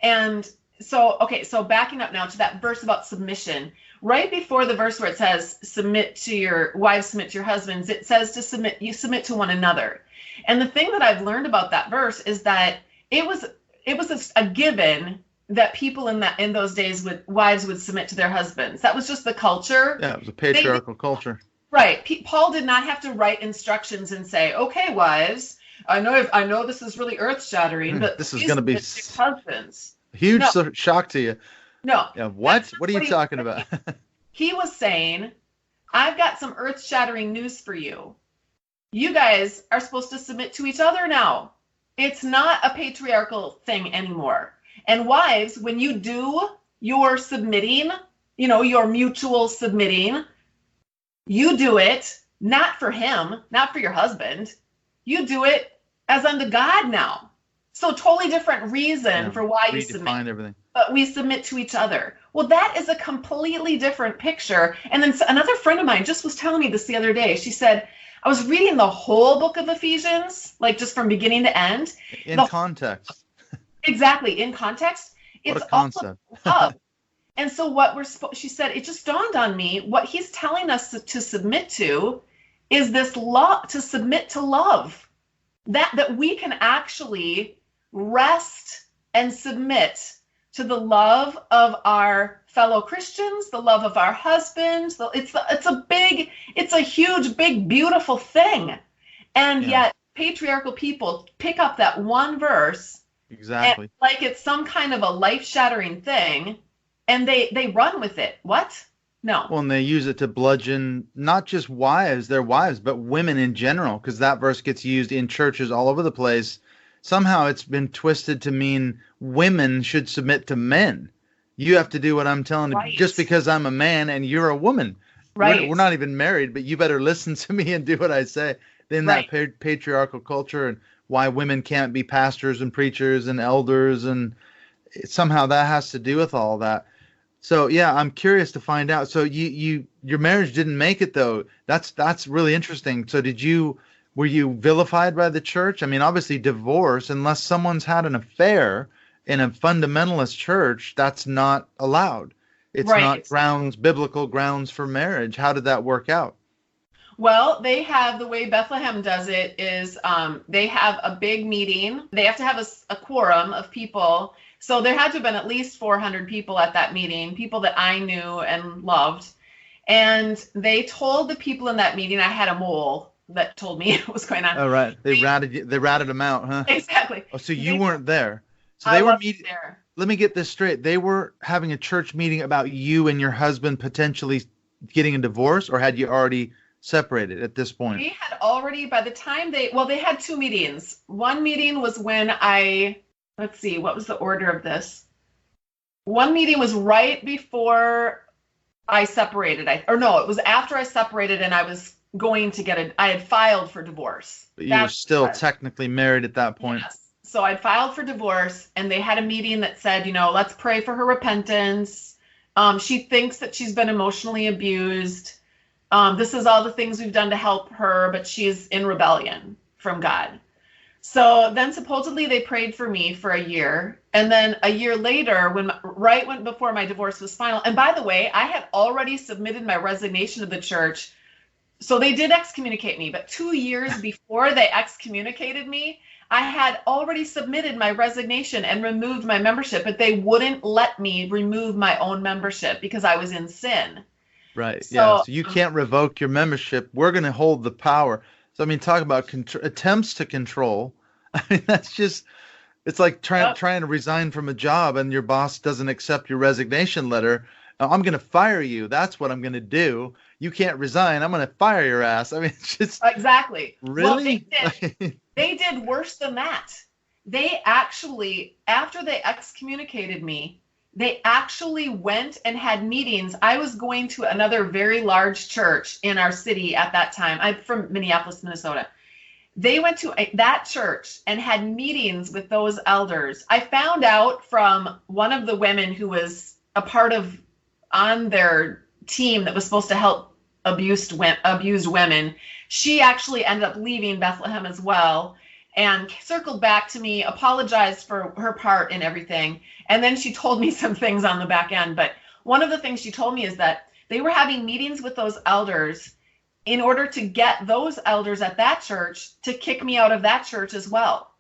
And so backing up now to that verse about submission, right before the verse where it says, submit to your wives, submit to your husbands, it says to submit to one another. And the thing that I've learned about that verse is that it was a given that people in those days wives would submit to their husbands. That was just the culture. Yeah, it was a patriarchal culture. Right. Paul did not have to write instructions and say, okay, wives, I know this is really earth-shattering, but this is going to be husbands. Huge shock to you. No. Yeah, what are you talking about? He was saying, I've got some earth-shattering news for you. You guys are supposed to submit to each other now. It's not a patriarchal thing anymore. And wives, when you do your submitting, your mutual submitting, you do it not for him, not for your husband. You do it as unto God now. So totally different reason for why you submit. Everything. But we submit to each other. Well, that is a completely different picture. And then another friend of mine just was telling me this the other day. She said, I was reading the whole book of Ephesians, just from beginning to end. In context. Exactly, in context. What a concept. Love. And so she said, it just dawned on me, what he's telling us to submit to is this love, to submit to love. That we can actually rest and submit to the love of our fellow Christians, the love of our husbands. It's a huge, big, beautiful thing. And yet patriarchal people pick up that one verse. Exactly. Like it's some kind of a life-shattering thing, and they run with it. What? No. Well, and they use it to bludgeon not just their wives, but women in general, because that verse gets used in churches all over the place. Somehow it's been twisted to mean women should submit to men. You have to do what I'm telling you just because I'm a man and you're a woman. Right. We're not even married, but you better listen to me and do what I say. Then that patriarchal culture and why women can't be pastors and preachers and elders, and somehow that has to do with all that. So yeah, I'm curious to find out. So your marriage didn't make it though. That's really interesting. So were you vilified by the church? I mean, obviously divorce, unless someone's had an affair in a fundamentalist church, that's not allowed. It's not biblical grounds for marriage. How did that work out? Well, they have, the way Bethlehem does it is they have a big meeting. They have to have a quorum of people. So there had to have been at least 400 people at that meeting, people that I knew and loved. And they told the people in that meeting, I had a mole that told me what was going on. Oh, right. They ratted them out, huh? Exactly. Oh, so you weren't there. So they were meeting there. Let me get this straight. They were having a church meeting about you and your husband potentially getting a divorce, or had you already separated at this point? We had already, by the time they had two meetings. One meeting was when let's see, what was the order of this? One meeting was right before I separated. It was after I separated and I was going to I had filed for divorce. But you were still technically married at that point. Yes. So I'd filed for divorce, and they had a meeting that said, let's pray for her repentance. She thinks that she's been emotionally abused. This is all the things we've done to help her, but she's in rebellion from God. So then supposedly they prayed for me for a year. And then a year later, when before my divorce was final, and by the way, I had already submitted my resignation to the church. So they did excommunicate me, but 2 years before they excommunicated me, I had already submitted my resignation and removed my membership, but they wouldn't let me remove my own membership because I was in sin. Right. So you can't revoke your membership. We're going to hold the power. So, I mean, talk about attempts to control. I mean, it's like trying to resign from a job and your boss doesn't accept your resignation letter. I'm going to fire you. That's what I'm going to do. You can't resign. I'm going to fire your ass. I mean, it's just exactly. Really? Well, they did worse than that. They actually, after they excommunicated me, they actually went and had meetings. I was going to another very large church in our city at that time. I'm from Minneapolis, Minnesota. They went to that church and had meetings with those elders. I found out from one of the women who was on their team that was supposed to help abused women. She actually ended up leaving Bethlehem as well and circled back to me, apologized for her part in everything. And then she told me some things on the back end. But one of the things she told me is that they were having meetings with those elders in order to get those elders at that church to kick me out of that church as well.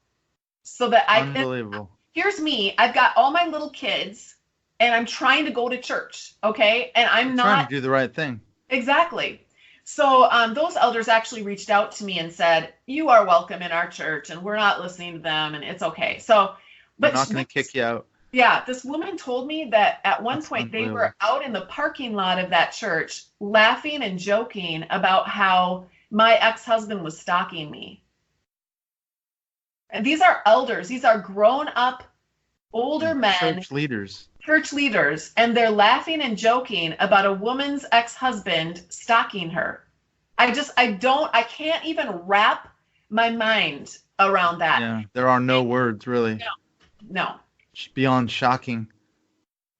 So that Unbelievable. Here's me. I've got all my little kids and I'm trying to go to church. Okay. And I'm not trying to do the right thing. Exactly. So those elders actually reached out to me and said, you are welcome in our church and we're not listening to them and it's okay. So, but we're not going to kick you out. Yeah. This woman told me that at one point they were out in the parking lot of that church laughing and joking about how my ex-husband was stalking me. And these are elders. These are grown up, older men. Church leaders, and they're laughing and joking about a woman's ex-husband stalking her. I can't even wrap my mind around that. Yeah, there are no words really. No. It's beyond shocking.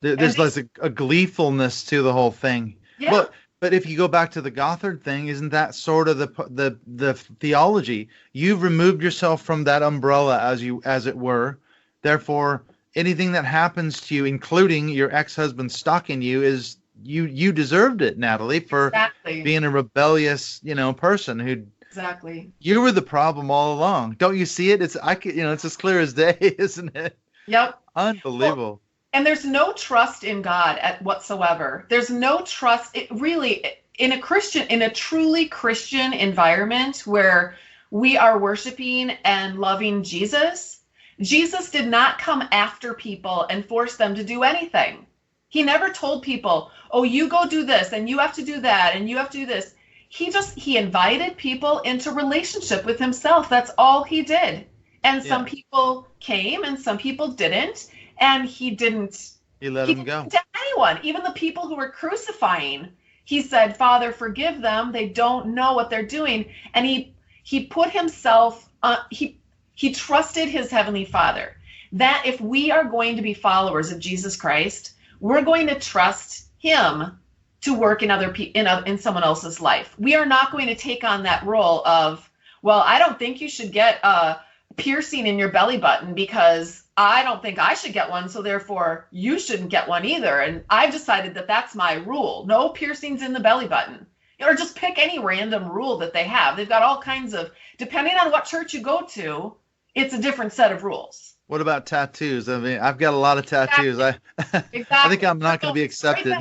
There's like a gleefulness to the whole thing. Yeah. But if you go back to the Gotthard thing, isn't that sort of the theology? You've removed yourself from that umbrella, as it were. Therefore, anything that happens to you, including your ex-husband stalking you, is you deserved it, Natalie, for being a rebellious, person who. Exactly. You were the problem all along. Don't you see it? It's as clear as day, isn't it? Yep. Unbelievable. Well, and there's no trust in God whatsoever. There's no trust. It really, in a truly Christian environment where we are worshiping and loving Jesus, Jesus did not come after people and force them to do anything. He never told people, oh, you go do this and you have to do that and you have to do this. He invited people into relationship with himself. That's all he did. And some people came and some people didn't. And he let them go. To anyone, even the people who were crucifying, he said, Father, forgive them. They don't know what they're doing. And he put himself, he trusted his heavenly Father, that if we are going to be followers of Jesus Christ, we're going to trust him to work in someone else's life. We are not going to take on that role of, well, I don't think you should get a piercing in your belly button because I don't think I should get one, so therefore you shouldn't get one either. And I've decided that that's my rule. No piercings in the belly button. Or just pick any random rule that they have. They've got all kinds of, depending on what church you go to, it's a different set of rules. What about tattoos? I mean, I've got a lot of tattoos. Exactly. I think I'm not going to be accepted.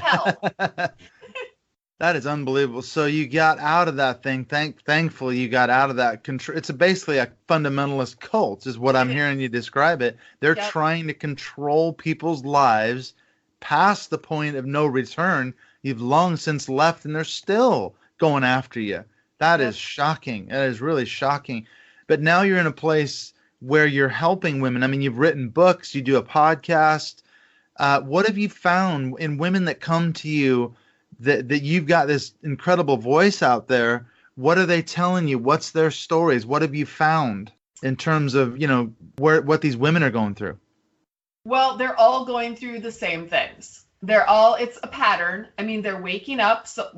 That is unbelievable. So you got out of that thing. Thankfully, you got out of that control. It's basically a fundamentalist cult, is what I'm hearing you describe it. They're trying to control people's lives past the point of no return. You've long since left, and they're still going after you. That is shocking. That is really shocking. But now you're in a place where you're helping women. I mean, you've written books. You do a podcast. What have you found in women that come to you? that you've got this incredible voice out there. What are they telling you? What's their stories? What have you found in terms of, what these women are going through? Well, they're all going through the same things. It's a pattern. I mean, they're waking up. So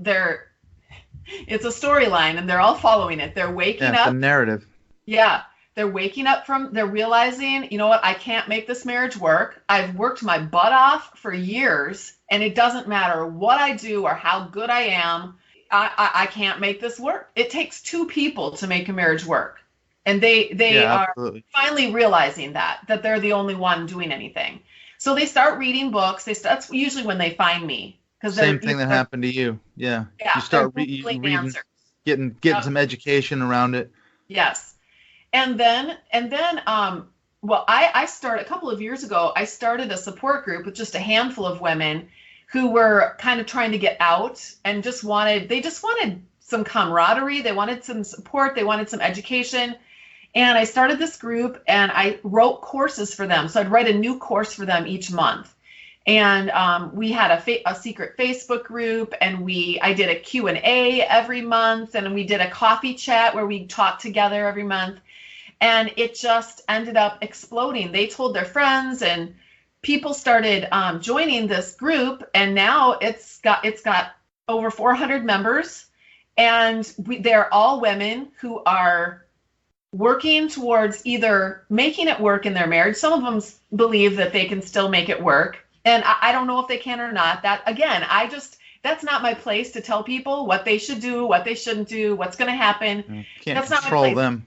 it's a storyline and they're all following it. They're waking up. The narrative. Yeah. They're waking up they're realizing, you know what, I can't make this marriage work. I've worked my butt off for years and it doesn't matter what I do or how good I am. I can't make this work. It takes two people to make a marriage work. And they are absolutely finally realizing that they're the only one doing anything. So they start reading books. That's usually when they find me. Same thing that happened to you. Yeah. You start reading, getting some education around it. Yes. And then, I started a couple of years ago, I started a support group with just a handful of women who were kind of trying to get out and just wanted some camaraderie. They wanted some support. They wanted some education. And I started this group and I wrote courses for them. So I'd write a new course for them each month. And we had a secret Facebook group, and I did a Q&A every month, and we did a coffee chat where we talked together every month. And it just ended up exploding. They told their friends, and people started joining this group. And now it's got over 400 members, and they're all women who are working towards either making it work in their marriage. Some of them believe that they can still make it work. And I don't know if they can or not. That's not my place to tell people what they should do, what they shouldn't do, what's going to happen. Can't control them.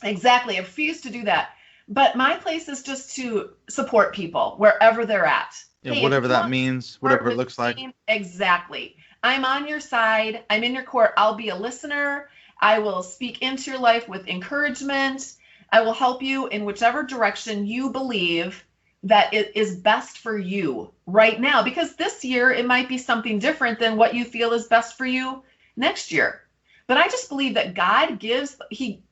Exactly. I refuse to do that. But my place is just to support people wherever they're at. Yeah, whatever that means, whatever it looks like. Exactly. I'm on your side. I'm in your court. I'll be a listener. I will speak into your life with encouragement. I will help you in whichever direction you believe that it is best for you right now, because this year it might be something different than what you feel is best for you next year. But I just believe that God gives, if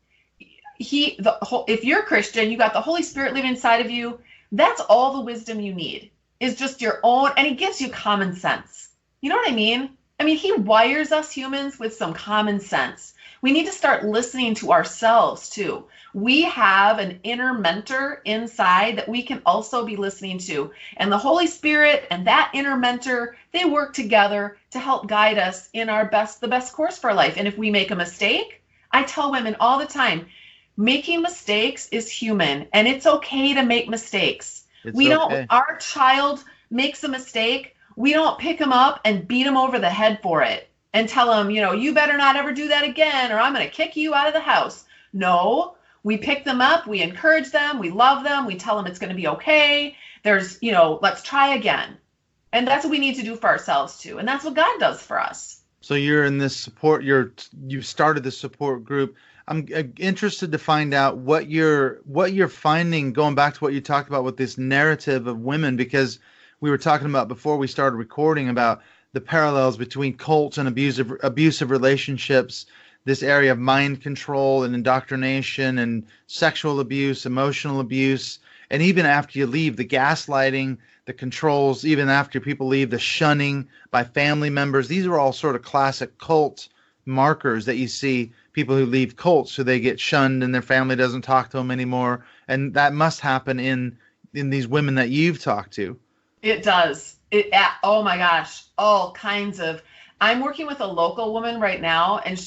you're a Christian, you got the Holy Spirit living inside of you. That's all the wisdom you need, is just your own, and he gives you common sense. You know what I mean? I mean, he wires us humans with some common sense. We need to start listening to ourselves too. We have an inner mentor inside that we can also be listening to. And the Holy Spirit and that inner mentor, they work together to help guide us in the best course for our life. And if we make a mistake, I tell women all the time, making mistakes is human, and it's okay to make mistakes. Our child makes a mistake, we don't pick them up and beat them over the head for it and tell them, you better not ever do that again, or I'm going to kick you out of the house. No, we pick them up, we encourage them, we love them, we tell them it's going to be okay. Let's try again. And that's what we need to do for ourselves too. And that's what God does for us. So you're in this support, you've started this support group. I'm interested to find out what you're finding, going back to what you talked about with this narrative of women, because we were talking about before we started recording about the parallels between cults and abusive relationships, this area of mind control and indoctrination and sexual abuse, emotional abuse, and even after you leave, the gaslighting, the controls, even after people leave, the shunning by family members. These are all sort of classic cult markers that you see. People who leave cults, so they get shunned and their family doesn't talk to them anymore. And that must happen in these women that you've talked to. It does. Oh my gosh, all kinds of. I'm working with a local woman right now, and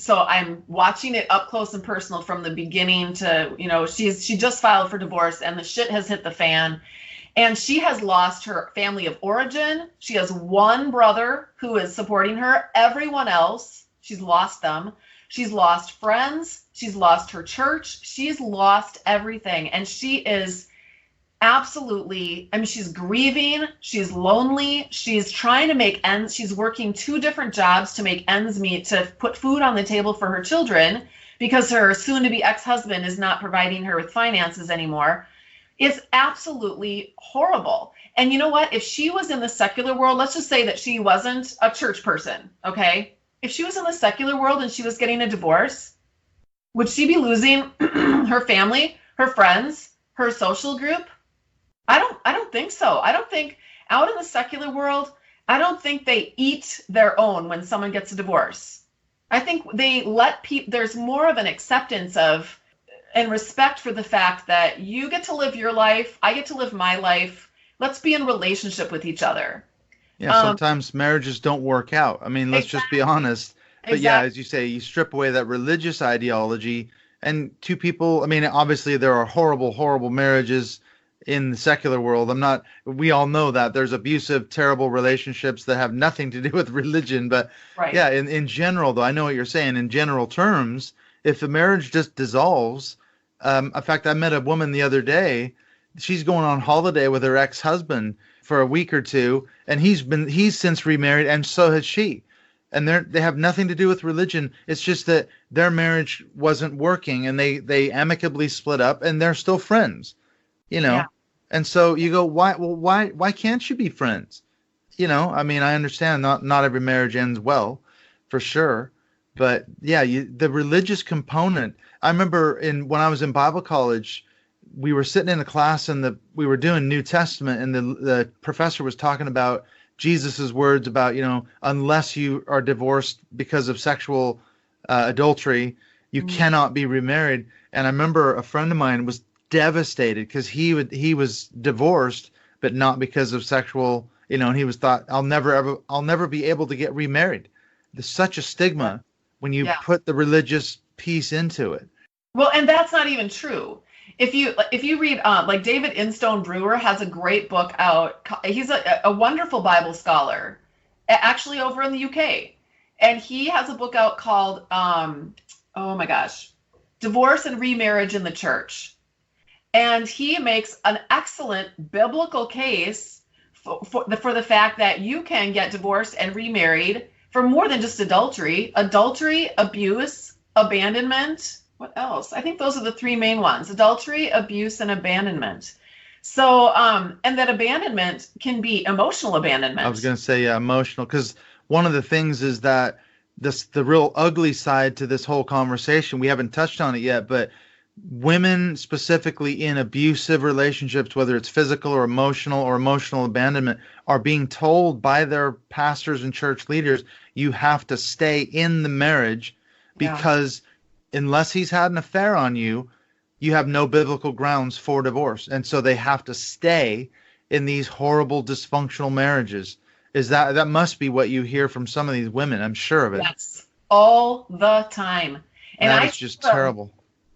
I'm watching it up close and personal from the beginning to, she just filed for divorce and the shit has hit the fan, and she has lost her family of origin. She has one brother who is supporting her. Everyone else, she's lost them. She's lost friends. She's lost her church. She's lost everything. And she is absolutely, she's grieving. She's lonely. She's trying to make ends. She's working 2 different jobs to make ends meet, to put food on the table for her children, because her soon-to-be ex-husband is not providing her with finances anymore. It's absolutely horrible. And you know what? If she was in the secular world, let's just say that she wasn't a church person, okay? If she was in the secular world and she was getting a divorce, would she be losing her family, her friends, her social group? I don't think so. I don't think out in the secular world, I don't think they eat their own when someone gets a divorce. I think they let people, there's more of an acceptance of and respect for the fact that you get to live your life, I get to live my life. Let's be in relationship with each other. Yeah, sometimes marriages don't work out. I mean, let's just be honest. But yeah, as you say, you strip away that religious ideology, and two people, I mean, obviously there are horrible, horrible marriages in the secular world. We all know that there's abusive, terrible relationships that have nothing to do with religion. But yeah, in general, though, I know what you're saying. In general terms, if the marriage just dissolves, in fact, I met a woman the other day. She's going on holiday with her ex-husband for a week or two, and he's since remarried, and so has she. And they have nothing to do with religion. It's just that their marriage wasn't working, and they amicably split up, and they're still friends, you know. Yeah. And so you go, why can't you be friends? You know, I mean, I understand not every marriage ends well, for sure, but yeah, the religious component. I remember when I was in Bible college, we were sitting in a class and we were doing New Testament, and the professor was talking about Jesus's words about, you know, unless you are divorced because of sexual adultery, you cannot be remarried. And I remember a friend of mine was devastated because he was divorced, but not because of sexual, you know, and he thought, I'll never be able to get remarried. There's such a stigma when you put the religious piece into it. Well, and that's not even true. If you read, like David Instone Brewer has a great book out. He's a wonderful Bible scholar, actually over in the UK. And he has a book out called, oh my gosh, Divorce and Remarriage in the Church. And he makes an excellent biblical case for the fact that you can get divorced and remarried for more than just adultery, abuse, abandonment. What else? I think those are the three main ones: adultery, abuse, and abandonment. So, and that abandonment can be emotional abandonment. I was going to say, yeah, emotional, because one of the things is that the real ugly side to this whole conversation, we haven't touched on it yet, but women specifically in abusive relationships, whether it's physical or emotional abandonment, are being told by their pastors and church leaders, you have to stay in the marriage because unless he's had an affair on you, you have no biblical grounds for divorce. And so they have to stay in these horrible, dysfunctional marriages. That must be what you hear from some of these women. I'm sure of it. Yes, all the time. And it's just terrible.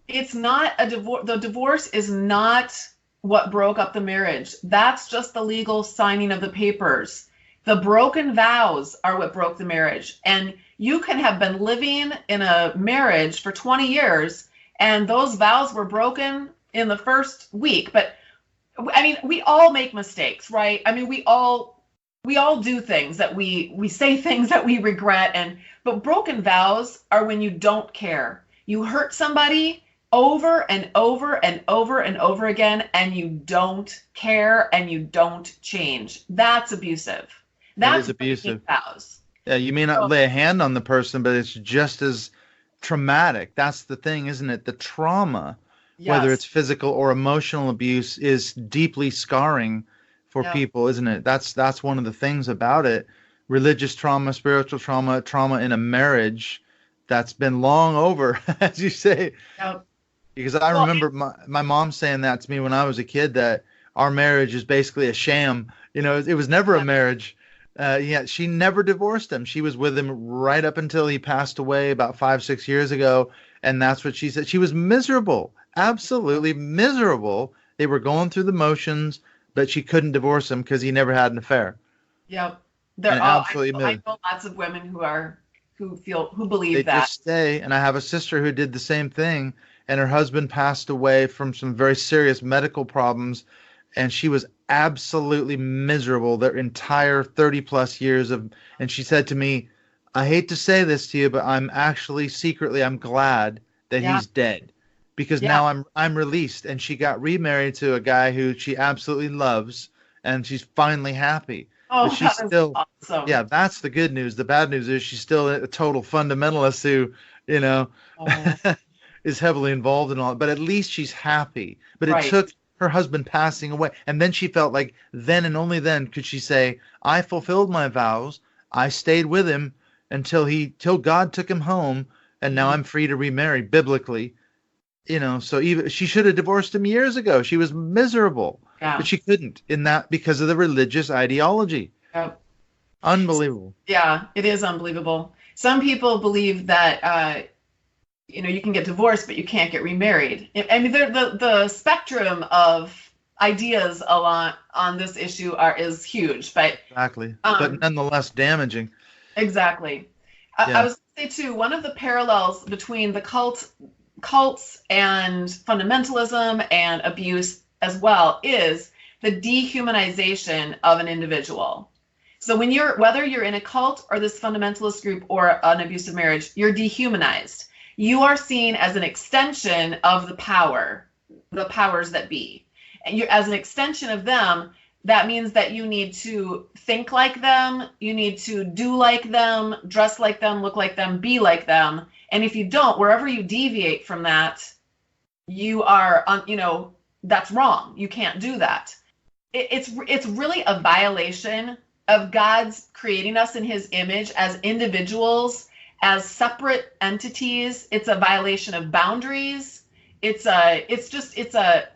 It's not a divorce. The divorce is not what broke up the marriage. That's just the legal signing of the papers. The broken vows are what broke the marriage. And you can have been living in a marriage for 20 years and those vows were broken in the first week. But I mean, we all make mistakes, right? I mean, we all do things that we say things that we regret. But broken vows are when you don't care. You hurt somebody over and over and over and over again, and you don't care and you don't change. That's abusive. That's abusive. Vows. Yeah, you may not lay a hand on the person, but it's just as traumatic. That's the thing, isn't it? The trauma, whether it's physical or emotional abuse, is deeply scarring for people, isn't it? That's one of the things about it. Religious trauma, spiritual trauma in a marriage that's been long over, as you say. Yep. Because I remember my mom saying that to me when I was a kid, that our marriage is basically a sham. You know, it was never a marriage. She never divorced him. She was with him right up until he passed away about 5-6 years ago. And that's what she said. She was miserable, absolutely miserable. They were going through the motions, but she couldn't divorce him because he never had an affair. Yep. I know lots of women who believe that. They just stay. And I have a sister who did the same thing. And her husband passed away from some very serious medical problems. And she was absolutely miserable their entire 30 plus years and she said to me, I hate to say this to you, but I'm actually secretly, I'm glad that he's dead because now I'm released. And she got remarried to a guy who she absolutely loves and she's finally happy. Oh, but she's still awesome. Yeah, that's the good news. The bad news is she's still a total fundamentalist who, is heavily involved in all, but at least she's happy. But it her husband passing away. And then she felt like then and only then could she say, I fulfilled my vows. I stayed with him till God took him home, and now I'm free to remarry biblically. So even she should have divorced him years ago. She was miserable, but she couldn't because of the religious ideology. Yep. Unbelievable. Yeah, it is unbelievable. Some people believe that you can get divorced, but you can't get remarried. I mean, the spectrum of ideas on this issue is huge, but exactly, but nonetheless damaging. Exactly. I was going to say too, one of the parallels between the cults and fundamentalism and abuse as well is the dehumanization of an individual. So whether you're in a cult or this fundamentalist group or an abusive marriage, you're dehumanized. You are seen as an extension of the powers that be. And you're as an extension of them. That means that you need to think like them, you need to do like them, dress like them, look like them, be like them. And if you don't, wherever you deviate from that, you are, that's wrong. You can't do that. It's really a violation of God's creating us in his image as individuals, as separate entities. It's a violation of boundaries. It's a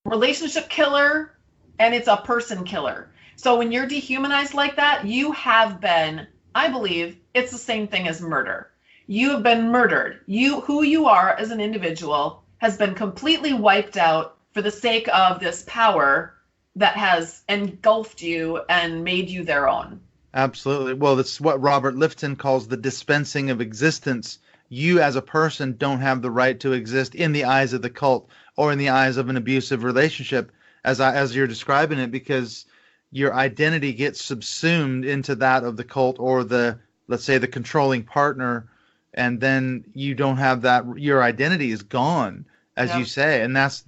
relationship killer. And it's a person killer. So when you're dehumanized like that, you have been, I believe, it's the same thing as murder. You have been murdered. Who you are as an individual has been completely wiped out for the sake of this power that has engulfed you and made you their own. Absolutely. Well, that's what Robert Lifton calls the dispensing of existence. You as a person don't have the right to exist in the eyes of the cult or in the eyes of an abusive relationship, as you're describing it, because your identity gets subsumed into that of the cult or let's say the controlling partner, and then you don't have that. Your identity is gone, as you say. And that's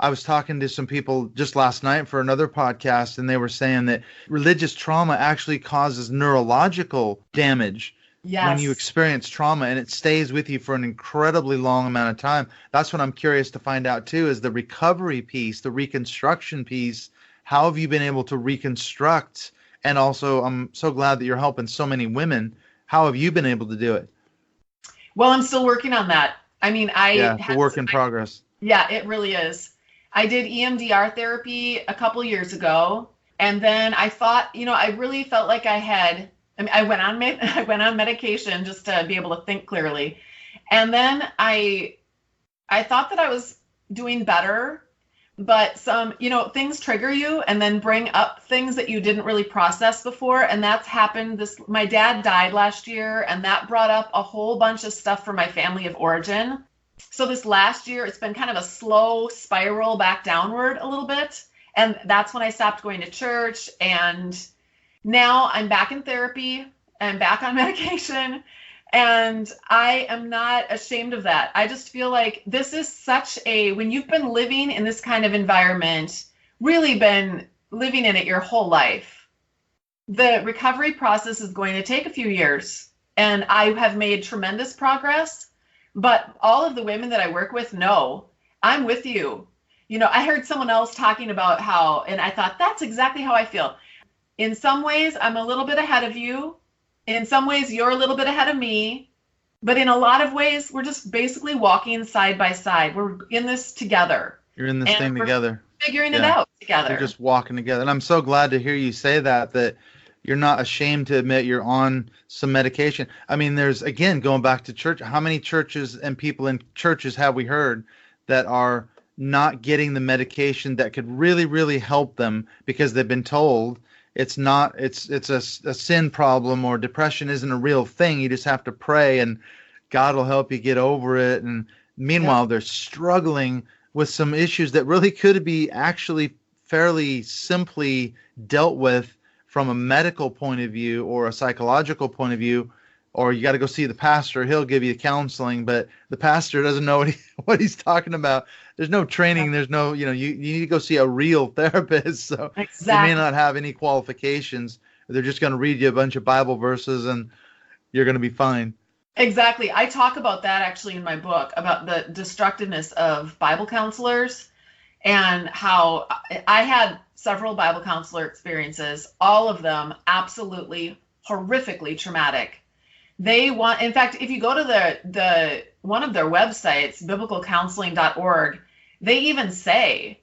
I was talking to some people just last night for another podcast, and they were saying that religious trauma actually causes neurological damage. Yes. When you experience trauma, and it stays with you for an incredibly long amount of time. That's what I'm curious to find out too, is the recovery piece, the reconstruction piece. How have you been able to reconstruct? And also, I'm so glad that you're helping so many women. How have you been able to do it? Well, I'm still working on that. I mean, it's a work in progress. Yeah, it really is. I did EMDR therapy a couple years ago, and then I thought, I really felt like I went on medication just to be able to think clearly. And then I thought that I was doing better, but some, things trigger you and then bring up things that you didn't really process before. And that's happened. My dad died last year, and that brought up a whole bunch of stuff from my family of origin. So this last year, it's been kind of a slow spiral back downward a little bit. And that's when I stopped going to church, and now I'm back in therapy, I'm back on medication, and I am not ashamed of that. I just feel like this is when you've been living in this kind of environment, really been living in it your whole life, the recovery process is going to take a few years. And I have made tremendous progress, but all of the women that I work with know I'm with you. I heard someone else talking about and I thought, that's exactly how I feel. In some ways, I'm a little bit ahead of you. In some ways, you're a little bit ahead of me. But in a lot of ways, we're just basically walking side by side. We're in this together. You're in this thing together. Figuring it out together. You're just walking together. And I'm so glad to hear you say that you're not ashamed to admit you're on some medication. I mean, there's, again, going back to church, how many churches and people in churches have we heard that are not getting the medication that could really, really help them because they've been told it's a sin problem, or depression isn't a real thing. You just have to pray and God will help you get over it. And meanwhile, they're struggling with some issues that really could be actually fairly simply dealt with from a medical point of view or a psychological point of view. Or you got to go see the pastor. He'll give you counseling, but the pastor doesn't know what he's talking about. There's no training. There's no, you need to go see a real therapist. So They may not have any qualifications. They're just going to read you a bunch of Bible verses and you're going to be fine. Exactly. I talk about that actually in my book, about the destructiveness of Bible counselors. and how I had several Bible counselor experiences, all of them absolutely horrifically traumatic. In fact, if you go to the one of their websites, biblicalcounseling.org, they even say,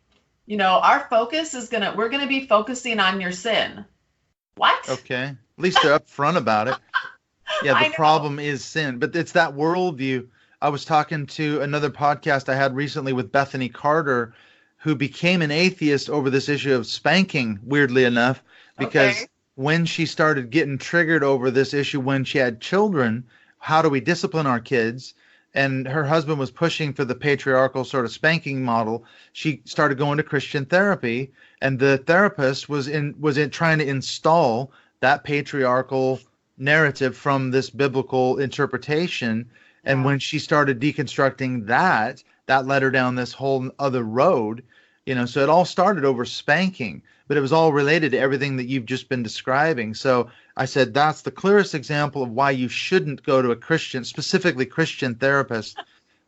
our focus we're gonna be focusing on your sin. What? Okay. At least they're upfront about it. Yeah, the problem is sin, but it's that worldview. I was talking to another podcast I had recently with Bethany Carter, who became an atheist over this issue of spanking, weirdly enough, because when she started getting triggered over this issue when she had children, how do we discipline our kids? And her husband was pushing for the patriarchal sort of spanking model. She started going to Christian therapy, and the therapist was trying to install that patriarchal narrative from this biblical interpretation. And when she started deconstructing that led her down this whole other road, so it all started over spanking, but it was all related to everything that you've just been describing. So I said, that's the clearest example of why you shouldn't go to a Christian, specifically Christian therapist,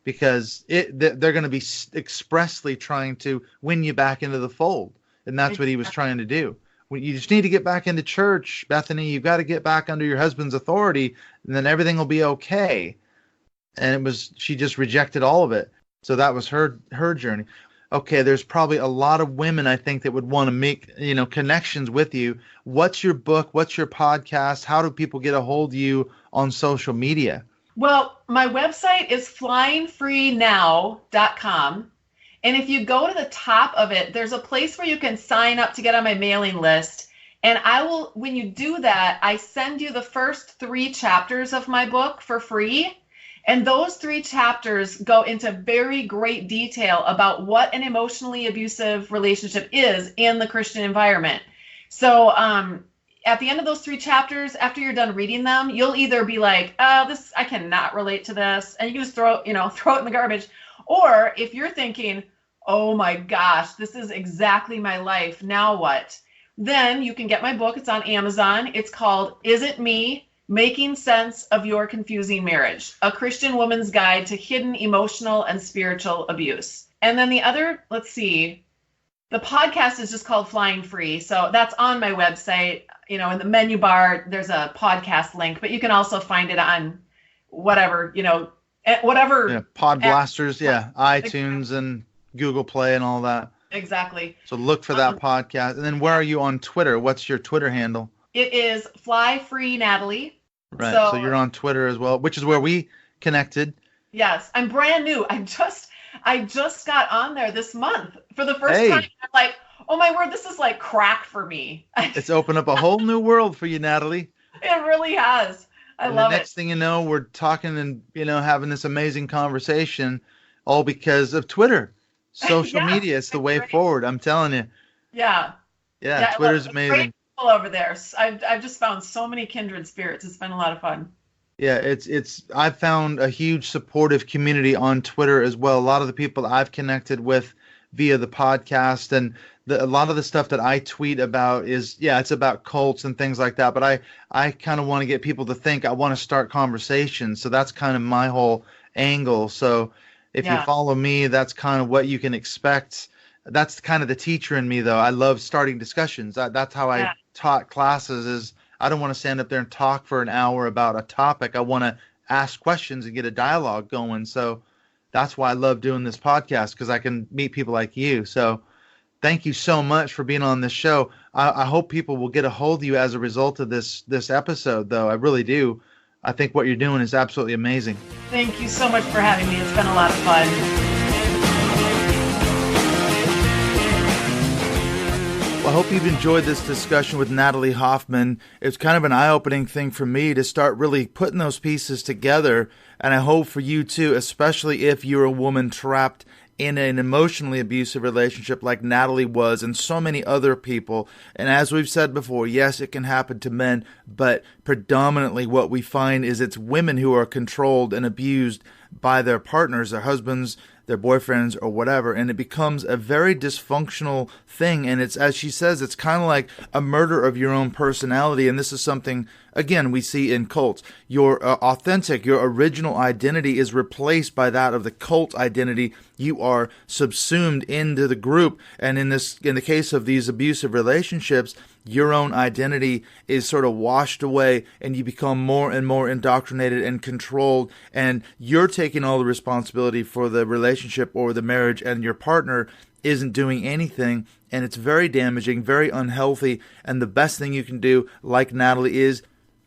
because they're going to be expressly trying to win you back into the fold. And that's what he was trying to do. You just need to get back into church, Bethany. You've got to get back under your husband's authority, and then everything will be okay. And she just rejected all of it. So that was her journey. Okay, there's probably a lot of women, I think, that would want to make, connections with you. What's your book? What's your podcast? How do people get a hold of you on social media? Well, my website is flyingfreenow.com. And if you go to the top of it, there's a place where you can sign up to get on my mailing list. And when you do that, I send you the first 3 chapters of my book for free. And those 3 chapters go into very great detail about what an emotionally abusive relationship is in the Christian environment. So at the end of those 3 chapters, after you're done reading them, you'll either be like, this, I cannot relate to this, and you can just throw it in the garbage. Or if you're thinking, oh my gosh, this is exactly my life, now what? Then you can get my book. It's on Amazon. It's called Is It Me? Making Sense of Your Confusing Marriage, a Christian Woman's Guide to Hidden Emotional and Spiritual Abuse. And then the other, the podcast is just called Flying Free. So that's on my website. In the menu bar, there's a podcast link, but you can also find it on whatever. Pod Blasters, iTunes and Google Play and all that. Exactly. So look for that podcast. And then where are you on Twitter? What's your Twitter handle? It is Fly Free Natalie. Right. So you're on Twitter as well, which is where we connected. Yes. I'm brand new. I just got on there this month for the first time. I'm like, oh my word, this is like crack for me. It's opened up a whole new world for you, Natalie. It really has. I love it. The next thing you know, we're talking and, having this amazing conversation all because of Twitter. Social media. It's the way forward. I'm telling you. Yeah. Yeah. Twitter's amazing. Over there. I've just found so many kindred spirits. It's been a lot of fun. Yeah, I've found a huge supportive community on Twitter as well. A lot of the people I've connected with via the podcast and a lot of the stuff that I tweet about it's about cults and things like that. But I kind of want to get people to think. I want to start conversations. So that's kind of my whole angle. So if you follow me, that's kind of what you can expect. That's kind of the teacher in me, though. I love starting discussions. That's how I taught classes. Is I don't want to stand up there and talk for an hour about a topic. I want to ask questions and get a dialogue going. So that's why I love doing this podcast, because I can meet people like you. So thank you so much for being on this show. I hope people will get a hold of you as a result of this episode, though. I really do. I think what you're doing is absolutely amazing. Thank you so much for having me. It's been a lot of fun. Well, I hope you've enjoyed this discussion with Natalie Hoffman. It's kind of an eye-opening thing for me to start really putting those pieces together, and I hope for you too, especially if you're a woman trapped in an emotionally abusive relationship like Natalie was and so many other people. And as we've said before, yes, it can happen to men, but predominantly what we find is it's women who are controlled and abused by their partners, their husbands, their boyfriends, or whatever, and it becomes a very dysfunctional thing. And it's, as she says, it's kind of like a murder of your own personality. And this is something again, we see in cults, your authentic, your original identity is replaced by that of the cult identity. You are subsumed into the group. And in the case of these abusive relationships, your own identity is sort of washed away and you become more and more indoctrinated and controlled, and you're taking all the responsibility for the relationship or the marriage, and your partner isn't doing anything, and it's very damaging, very unhealthy. And the best thing you can do, like Natalie, is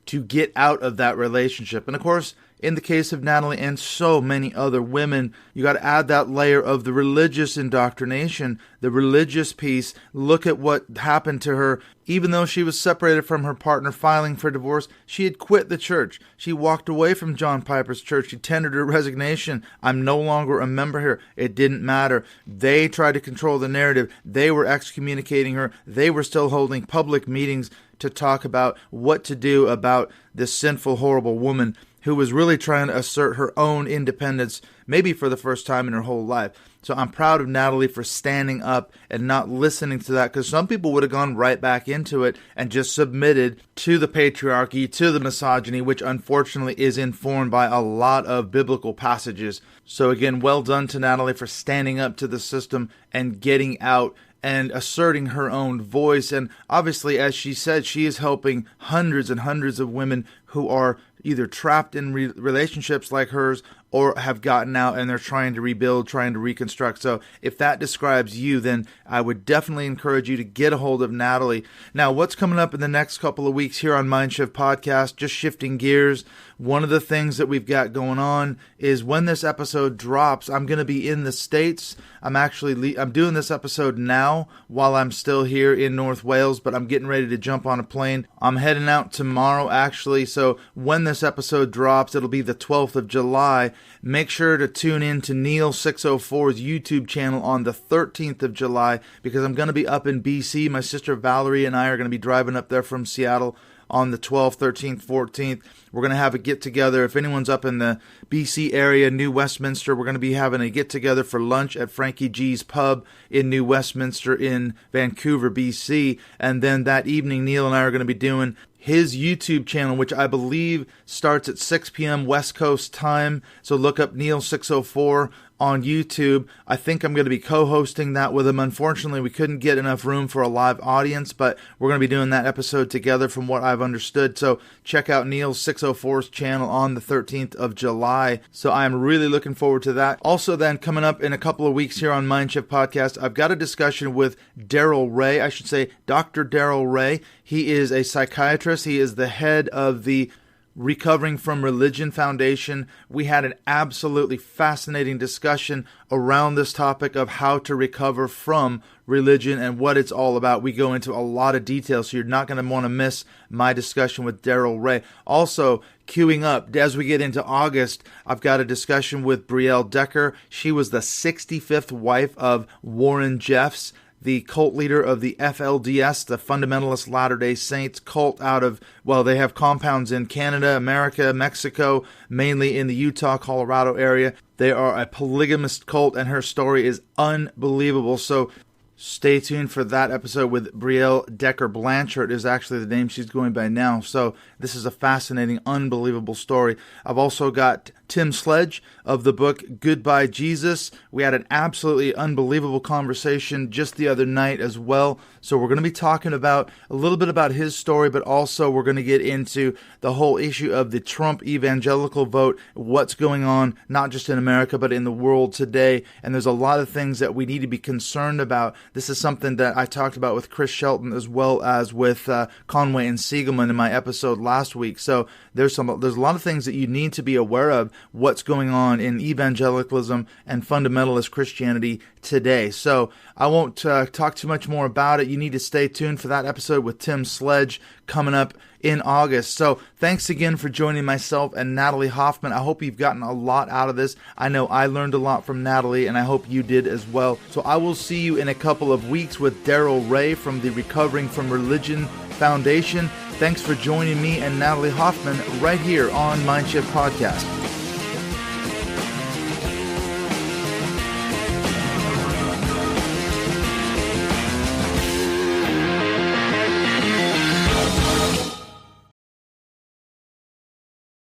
to get out of that relationship. And of course, in the case of Natalie and so many other women, you got to add that layer of the religious indoctrination, the religious piece. Look at what happened to her. Even though she was separated from her partner, filing for divorce, she had quit the church. She walked away from John Piper's church. She tendered her resignation. I'm no longer a member here. It didn't matter. They tried to control the narrative. They were excommunicating her. They were still holding public meetings to talk about what to do about this sinful, horrible woman who was really trying to assert her own independence, maybe for the first time in her whole life. So I'm proud of Natalie for standing up and not listening to that, because some people would have gone right back into it and just submitted to the patriarchy, to the misogyny, which unfortunately is informed by a lot of biblical passages. So again, well done to Natalie for standing up to the system and getting out and asserting her own voice. And obviously, as she said, she is helping hundreds and hundreds of women who are either trapped in relationships like hers or have gotten out and they're trying to rebuild, trying to reconstruct. So if that describes you, then I would definitely encourage you to get a hold of Natalie. Now, what's coming up in the next couple of weeks here on Mindshift Podcast, just shifting gears, one of the things that we've got going on is when this episode drops, I'm going to be in the States. I'm doing this episode now while I'm still here in North Wales, but I'm getting ready to jump on a plane. I'm heading out tomorrow, actually. So when this episode drops, it'll be the 12th of July. Make sure to tune in to Neil604's YouTube channel on the 13th of July, because I'm going to be up in BC. My sister Valerie and I are going to be driving up there from Seattle on the 12th, 13th, 14th. We're going to have a get-together. If anyone's up in the BC area, New Westminster, we're going to be having a get-together for lunch at Frankie G's Pub in New Westminster in Vancouver, BC. And then that evening, Neil and I are going to be doing his YouTube channel, which I believe starts at 6 p.m. West Coast time. So look up Neil604 on YouTube. I think I'm going to be co-hosting that with him. Unfortunately, we couldn't get enough room for a live audience, but we're going to be doing that episode together from what I've understood. So check out Neil604's channel on the 13th of July. So I'm really looking forward to that. Also then, coming up in a couple of weeks here on Mindshift Podcast, I've got a discussion with Darrell Ray. I should say Dr. Darrell Ray. He is a psychiatrist. He is the head of the Recovering from Religion Foundation. We had an absolutely fascinating discussion around this topic of how to recover from religion and what it's all about. We go into a lot of details, so you're not going to want to miss my discussion with Darrell Ray. Also, queuing up, as we get into August, I've got a discussion with Brielle Decker. She was the 65th wife of Warren Jeffs, the cult leader of the FLDS, the Fundamentalist Latter-day Saints cult out of, well, they have compounds in Canada, America, Mexico, mainly in the Utah, Colorado area. They are a polygamist cult, and her story is unbelievable. So stay tuned for that episode with Brielle Decker. Blanchard is actually the name she's going by now. So this is a fascinating, unbelievable story. I've also got Tim Sledge of the book Goodbye Jesus. We had an absolutely unbelievable conversation just the other night as well. So we're going to be talking about a little bit about his story, but also we're going to get into the whole issue of the Trump evangelical vote, what's going on, not just in America, but in the world today. And there's a lot of things that we need to be concerned about. This is something that I talked about with Chris Shelton as well as with Conway and Siegelman in my episode last week. So there's a lot of things that you need to be aware of what's going on in evangelicalism and fundamentalist Christianity today. So I won't talk too much more about it. You need to stay tuned for that episode with Tim Sledge coming up in August. So thanks again for joining myself and Natalie Hoffman. I hope you've gotten a lot out of this. I know I learned a lot from Natalie, and I hope you did as well. So I will see you in a couple of weeks with Darrell Ray from the Recovering from Religion Foundation. Thanks for joining me and Natalie Hoffman right here on Mindshift Podcast.